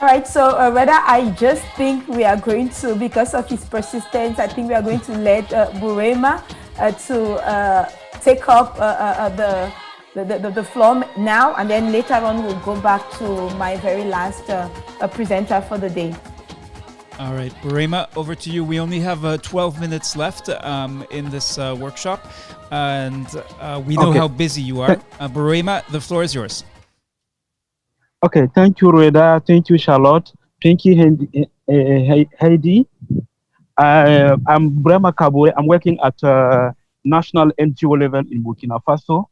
All right, so Reda, I just think we are going to, because of his persistence, I think we are going to let Burema to take up the floor now, and then later on we'll go back to my very last presenter for the day. All right, Burema, over to you. We only have 12 minutes left in this workshop, and we know how busy you are. Burema, the floor is yours. Okay, thank you, Reda. Thank you, Charlotte. Thank you, Heidi. I'm Burema Kabore. I'm working at national NGO level in Burkina Faso,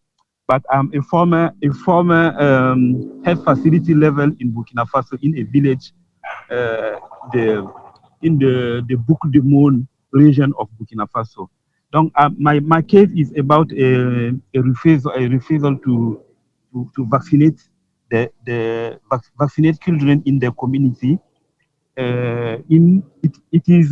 but I'm a former health facility level in Burkina Faso in a village in the Boucle du Monde region of Burkina Faso. Donc, my case is about a refusal to vaccinate the vaccinate children in the community. It is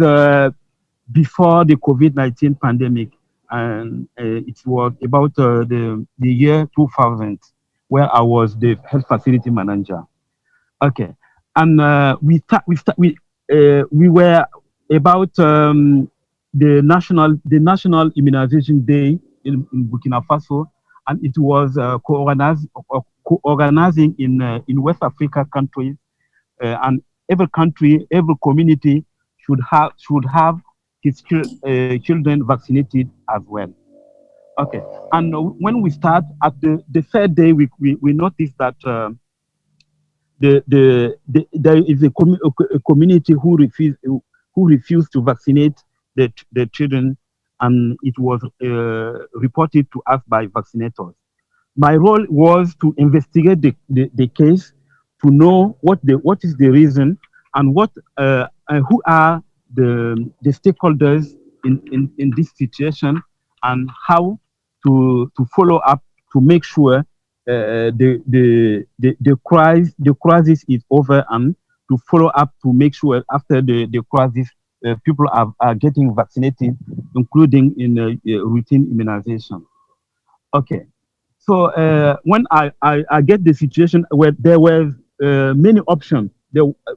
before the COVID-19 pandemic, and it was about the year 2000, where I was the health facility manager. Okay, and we were about the national immunization day in Burkina Faso, and it was co-organizing in West Africa countries, and every country, every community should have its children vaccinated as well. Okay, and when we start at the third day, we noticed that there is a community who refused to vaccinate the children, and it was reported to us by vaccinators. My role was to investigate the case, to know what is the reason and who are the stakeholders in this situation, and how to follow up to make sure the crisis is over, and to follow up to make sure after the crisis people are getting vaccinated, including in routine immunization. Okay, so when I get the situation where there were many options,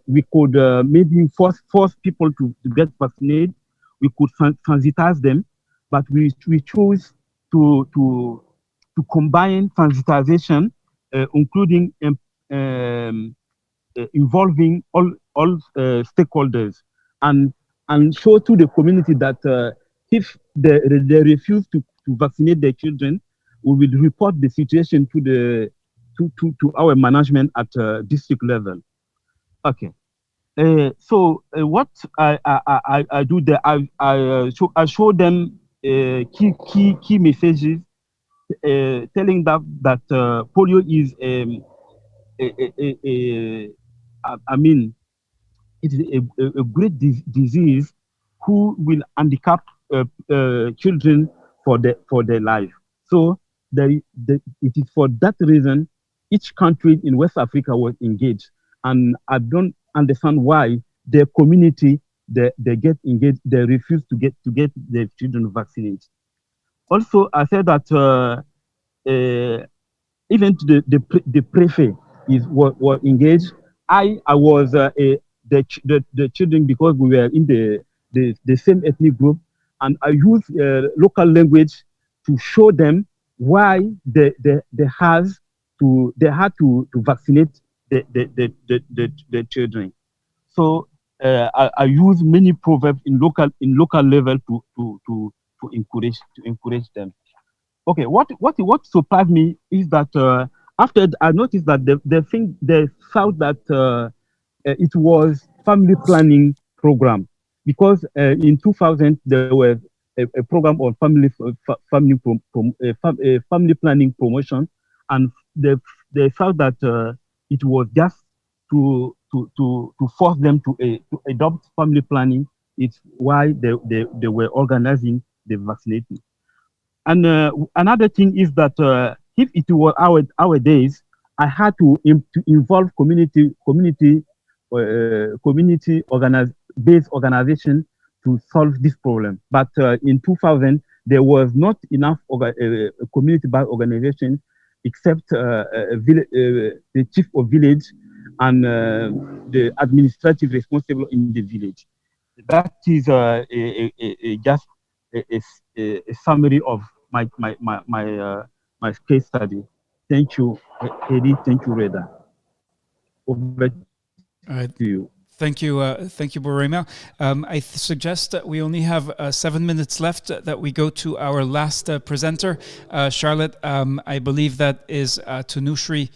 we could maybe force people to get vaccinated. We could sensitize them, but we chose to combine sensitization, including involving all stakeholders, and show to the community that if they refuse to vaccinate their children, we will report the situation to our management at district level. Okay. So what I do there, I show them key messages, telling them that polio is I mean, it is a great disease who will handicap children for their life. So it is for that reason each country in West Africa was engaged, and I don't understand why their community they get engaged, they refuse to get their children vaccinated. Also, I said that even the prefect was engaged. I was the children, because we were in the same ethnic group, and I used local language to show them why they had to vaccinate the children. So I use many proverbs in local level to encourage them. Okay, what surprised me is that after I noticed that they thought that it was family planning program, because in 2000 there was a program on family planning promotion, and they thought that it was just to force them to adopt family planning. It's why they were organizing the vaccinating. And another thing is that if it were our days, I had to involve community based organization to solve this problem. But in 2000, there was not enough community-based organization except the chief of village and the administrative responsible in the village. That is just a summary of my case study. Thank you, Heidi. Thank you, Reda. Over to you. Thank you, Borema. I suggest that we only have 7 minutes left, that we go to our last presenter. Charlotte, I believe that is Tanushri.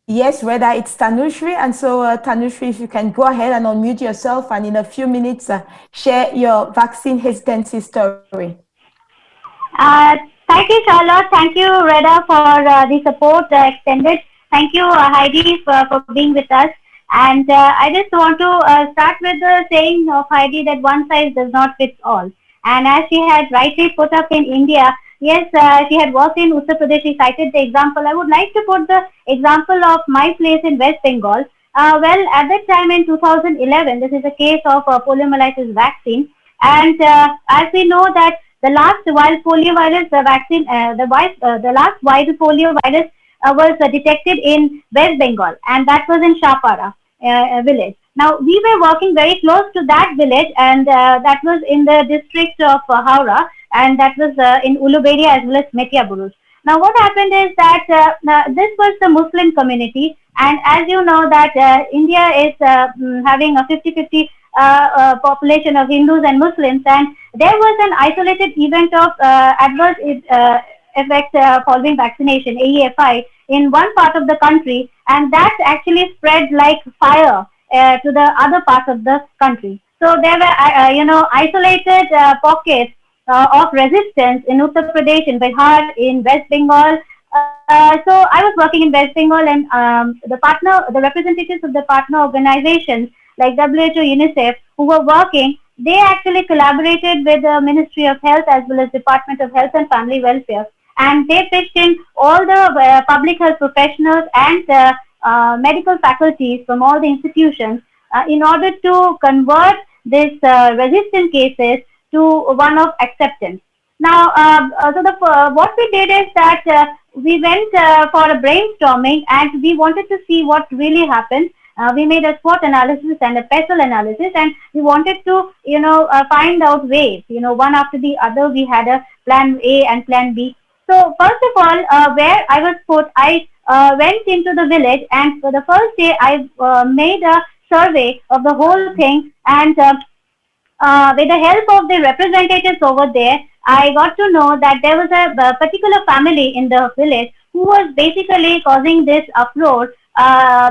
Yes, Reda, it's Tanushri. And so, Tanushri, if you can go ahead and unmute yourself and in a few minutes share your vaccine hesitancy story. Thank you, Charlotte. Thank you, Reda, for the support extended. Thank you, Heidi, for being with us. And I just want to start with the saying of Heidi that one size does not fit all. And as she had rightly put up in India, yes, she had worked in Uttar Pradesh. She cited the example. I would like to put the example of my place in West Bengal. Well, at that time in 2011, this is a case of poliomyelitis vaccine. And as we know that the last wild poliovirus vaccine, the last wild poliovirus was detected in West Bengal, and that was in Shapara village. Now, we were working very close to that village, and that was in the district of Howrah, and that was in Uluberia as well as Metiaburuz. Now, what happened is that this was the Muslim community, and as you know that India is having a 50-50 population of Hindus and Muslims, and there was an isolated event of adverse effect following vaccination, AEFI, in one part of the country, and that actually spread like fire to the other parts of the country. So there were, isolated pockets of resistance in Uttar Pradesh, in Bihar, in West Bengal, So I was working in West Bengal, and the representatives of the partner organizations like WHO, UNICEF, who were working, they actually collaborated with the Ministry of Health as well as Department of Health and Family Welfare, and they pitched in all the public health professionals and medical faculties from all the institutions in order to convert this resistant cases to one of acceptance. Now, what we did is that we went for a brainstorming, and we wanted to see what really happened. We made a SWOT analysis and a PESTLE analysis, and we wanted to, find out ways, one after the other. We had a plan A and plan B. So first of all, where I was put, I went into the village, and for the first day, I made a survey of the whole thing, and with the help of the representatives over there, I got to know that there was a particular family in the village who was basically causing this uproar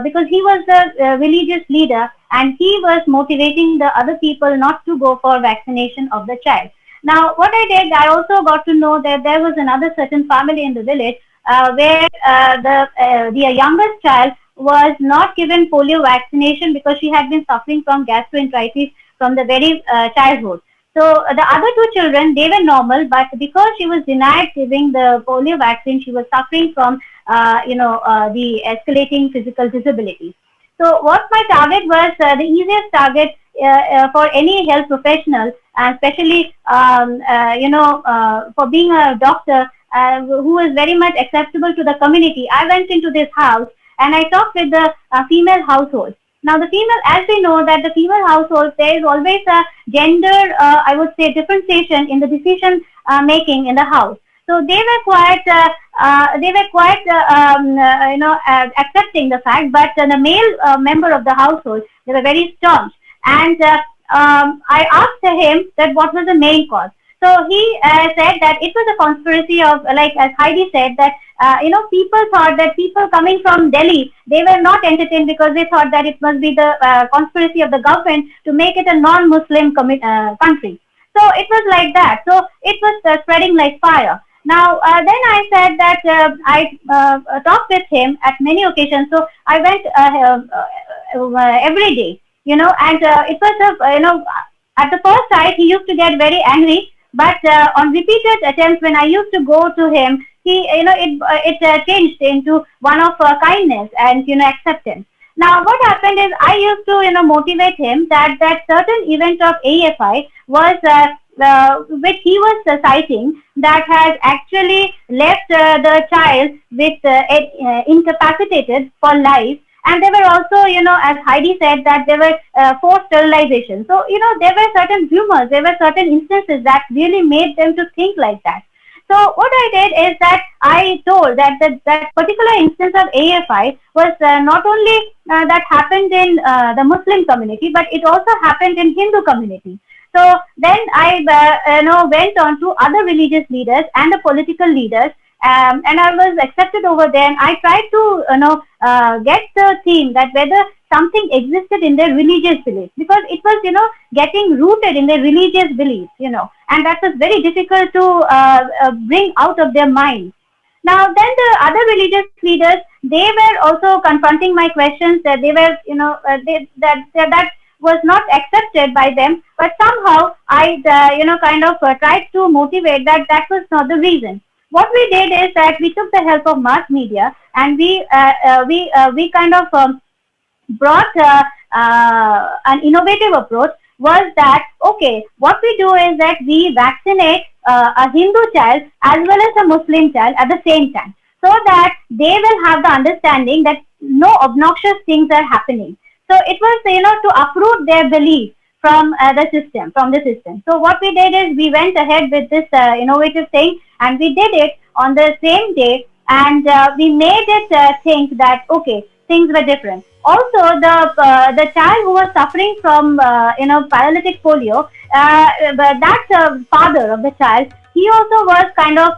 because he was a religious leader, and he was motivating the other people not to go for vaccination of the child. Now, what I did, I also got to know that there was another certain family in the village where the youngest child was not given polio vaccination because she had been suffering from gastroenteritis from the very childhood. So the other two children, they were normal, but because she was denied giving the polio vaccine, she was suffering from, the escalating physical disabilities. So what my target was, the easiest target for any health professional, especially, for being a doctor who is very much acceptable to the community, I went into this house and I talked with the female household. Now, the female, as we know that the female households, there is always a gender, I would say, differentiation in the decision making in the house. So they were quite, accepting the fact, but the male member of the household, they were very staunch. And I asked him that what was the main cause. So he said that it was a conspiracy of, like as Heidi said, that people thought that people coming from Delhi, they were not entertained because they thought that it must be the conspiracy of the government to make it a non-Muslim country. So it was like that. So it was spreading like fire. Now, then I said that I talked with him at many occasions. So I went every day, and it was, at the first sight, he used to get very angry. But on repeated attempts, when I used to go to him, it changed into one of kindness and acceptance. Now, what happened is I used to motivate him that certain event of AFI was which he was citing that has actually left the child with incapacitated for life. And there were also, as Heidi said, that there were forced sterilization. So, there were certain rumors, there were certain instances that really made them to think like that. So what I did is that I told that that particular instance of AFI was not only that happened in the Muslim community, but it also happened in Hindu community. So then I went on to other religious leaders and the political leaders, and I was accepted over there, and I tried to get the theme that whether something existed in their religious beliefs, because it was getting rooted in their religious beliefs, and that was very difficult to bring out of their minds. Now then the other religious leaders, they were also confronting my questions, that they were that was not accepted by them, but somehow I tried to motivate that was not the reason. What we did is that we took the help of mass media, and we kind of brought an innovative approach. Was that okay? What we do is that we vaccinate a Hindu child as well as a Muslim child at the same time, so that they will have the understanding that no obnoxious things are happening. So it was to uproot their belief from the system. So what we did is we went ahead with this innovative thing, and we did it on the same day, and we made it think that okay, things were different. Also, the child who was suffering from paralytic polio, that father of the child, he also was kind of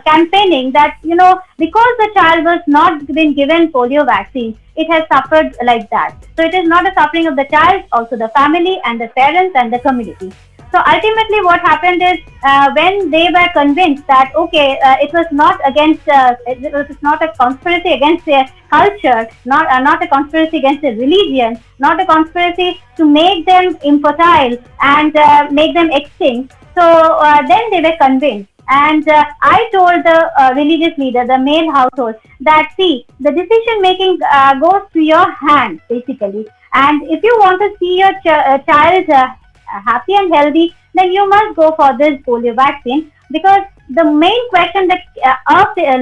campaigning that because the child was not been given polio vaccine, it has suffered like that. So it is not a suffering of the child, also the family and the parents and the community. So ultimately, what happened is when they were convinced that it was not against, it was not a conspiracy against their culture, not a conspiracy against their religion, not a conspiracy to make them infertile and make them extinct. So then they were convinced. And I told the religious leader, the male household, that see, the decision making goes to your hands, basically. And if you want to see your child happy and healthy, then you must go for this polio vaccine, because the main question that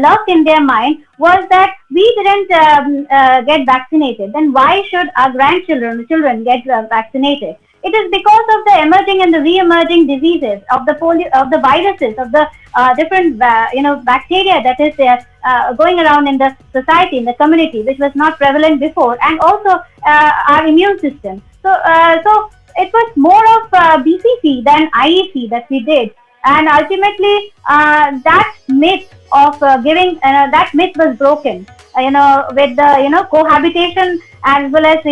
lurked in their mind was that we didn't get vaccinated. Then why should our children get vaccinated? It is because of the emerging and the re-emerging diseases of the polio, of the viruses, of the different bacteria that is going around in the society, in the community, which was not prevalent before, and also our immune system. So it was more of BCC than IEC that we did, and ultimately that myth of that myth was broken. With the cohabitation, as well as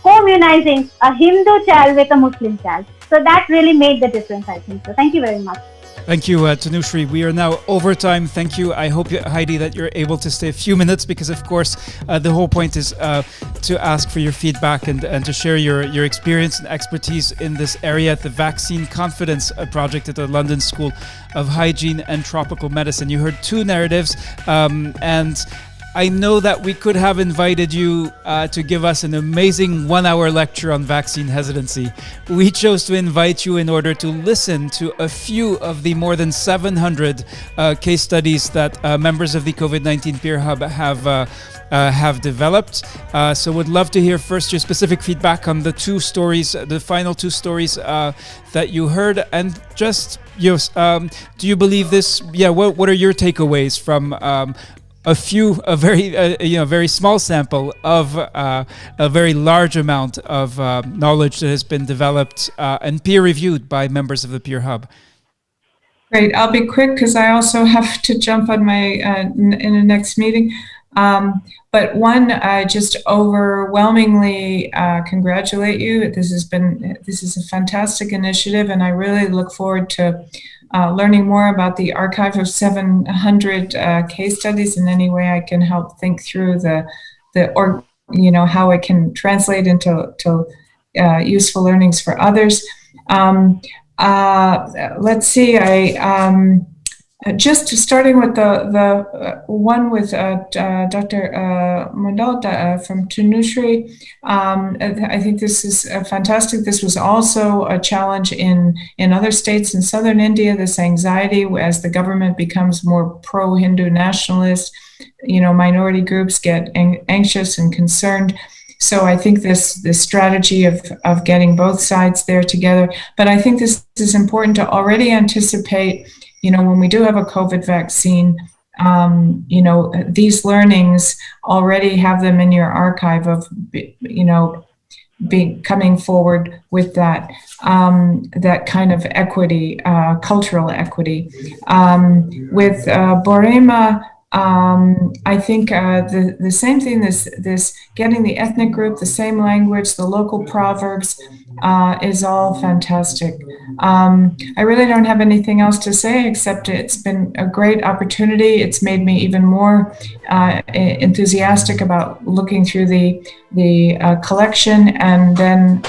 co-immunizing a Hindu child with a Muslim child. So that really made the difference, I think. So thank you very much. Thank you, Tanushree. We are now over time. Thank you. I hope, Heidi, that you're able to stay a few minutes, because, of course, the whole point is to ask for your feedback and to share your experience and expertise in this area at the Vaccine Confidence Project at the London School of Hygiene and Tropical Medicine. You heard two narratives, and I know that we could have invited you to give us an amazing 1-hour lecture on vaccine hesitancy. We chose to invite you in order to listen to a few of the more than 700 case studies that members of the COVID-19 Peer Hub have developed. So would love to hear first your specific feedback on the final two stories that you heard, and just do you believe this? Yeah, what are your takeaways from a very small sample of a very large amount of knowledge that has been developed and peer-reviewed by members of the Peer Hub? Great. I'll be quick because I also have to jump on my in the next meeting. But one, I just overwhelmingly congratulate you. This is a fantastic initiative, and I really look forward to learning more about the archive of 700 case studies in any way I can help think through how it can translate into useful learnings for others. Let's see. Just starting with the one with Dr. Mandal from Tanushree, I think this is fantastic. This was also a challenge in other states in southern India, this anxiety as the government becomes more pro-Hindu nationalist, minority groups get anxious and concerned. So I think this strategy of getting both sides there together, but I think this is important to already anticipate. When we do have a COVID vaccine, these learnings already have them in your archive of, coming forward with that kind of equity, cultural equity. With Borema, I think the same thing, this getting the ethnic group, the same language, the local proverbs, is all fantastic. I really don't have anything else to say, except it's been a great opportunity. It's made me even more enthusiastic about looking through the collection, and then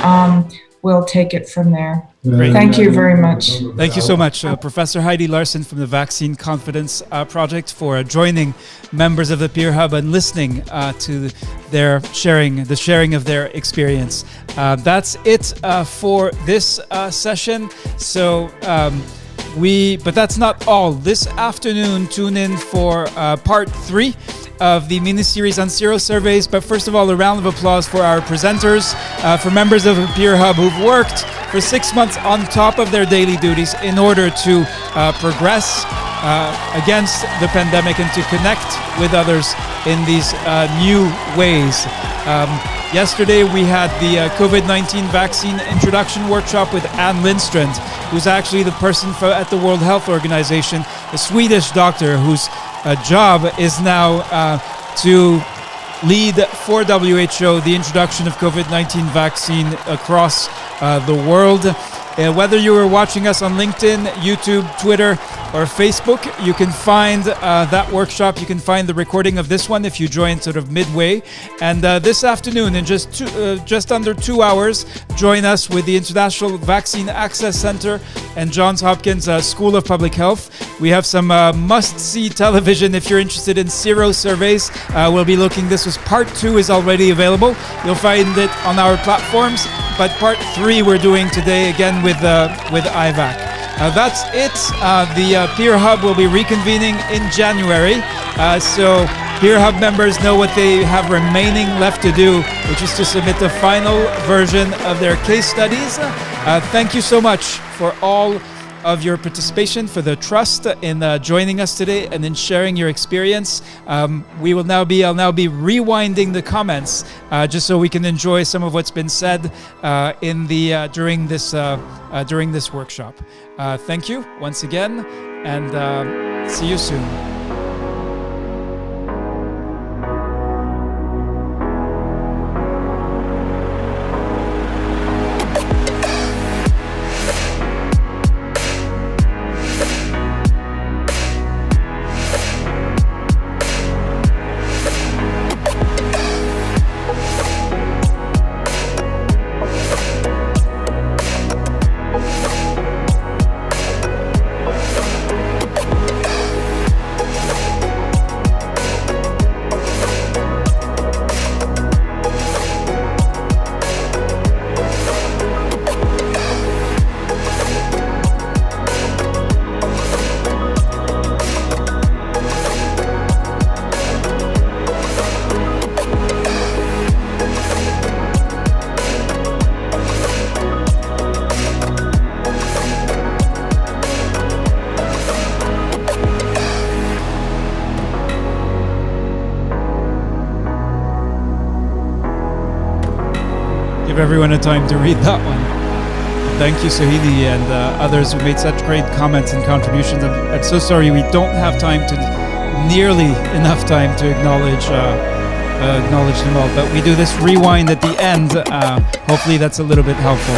we'll take it from there. Great. Thank you very much. Thank you so much, Professor Heidi Larson from the Vaccine Confidence Project, for joining members of the Peer Hub and listening to the sharing of their experience. That's it for this session. So, but that's not all. This afternoon, tune in for part 3 of the mini-series on sero surveys. But first of all, a round of applause for our presenters, for members of the Peer Hub who've worked for 6 months on top of their daily duties in order to progress against the pandemic and to connect with others in these new ways. Yesterday, we had the COVID-19 vaccine introduction workshop with Anne Lindstrand, who's actually the person at the World Health Organization, a Swedish doctor whose job is now to lead for WHO the introduction of COVID-19 vaccine across the world. Whether you are watching us on LinkedIn, YouTube, Twitter, or Facebook, you can find that workshop. You can find the recording of this one if you join sort of midway. And this afternoon, in just under 2 hours, join us with the International Vaccine Access Center and Johns Hopkins School of Public Health. We have some must-see television if you're interested in sero surveys. We'll be looking. This was part 2 is already available. You'll find it on our platforms. But part 3 we're doing today again with IVAC. That's it. The Peer Hub will be reconvening in January. So Peer Hub members know what they have remaining left to do, which is to submit the final version of their case studies. Thank you so much for all of your participation, for the trust in joining us today and in sharing your experience. I'll now be rewinding the comments just so we can enjoy some of what's been said during this workshop. Thank you once again, and see you soon. Give everyone a time to read that one. Thank you, Heidi, and others who made such great comments and contributions. I'm so sorry we don't have nearly enough time to acknowledge them all, but we do this rewind at the end. Hopefully that's a little bit helpful.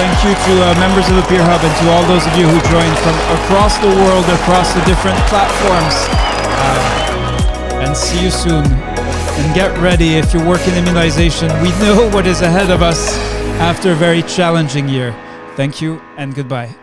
Thank you to members of the Peer Hub and to all those of you who joined from across the world, across the different platforms. And see you soon. And get ready if you work in immunization. We know what is ahead of us after a very challenging year. Thank you and goodbye.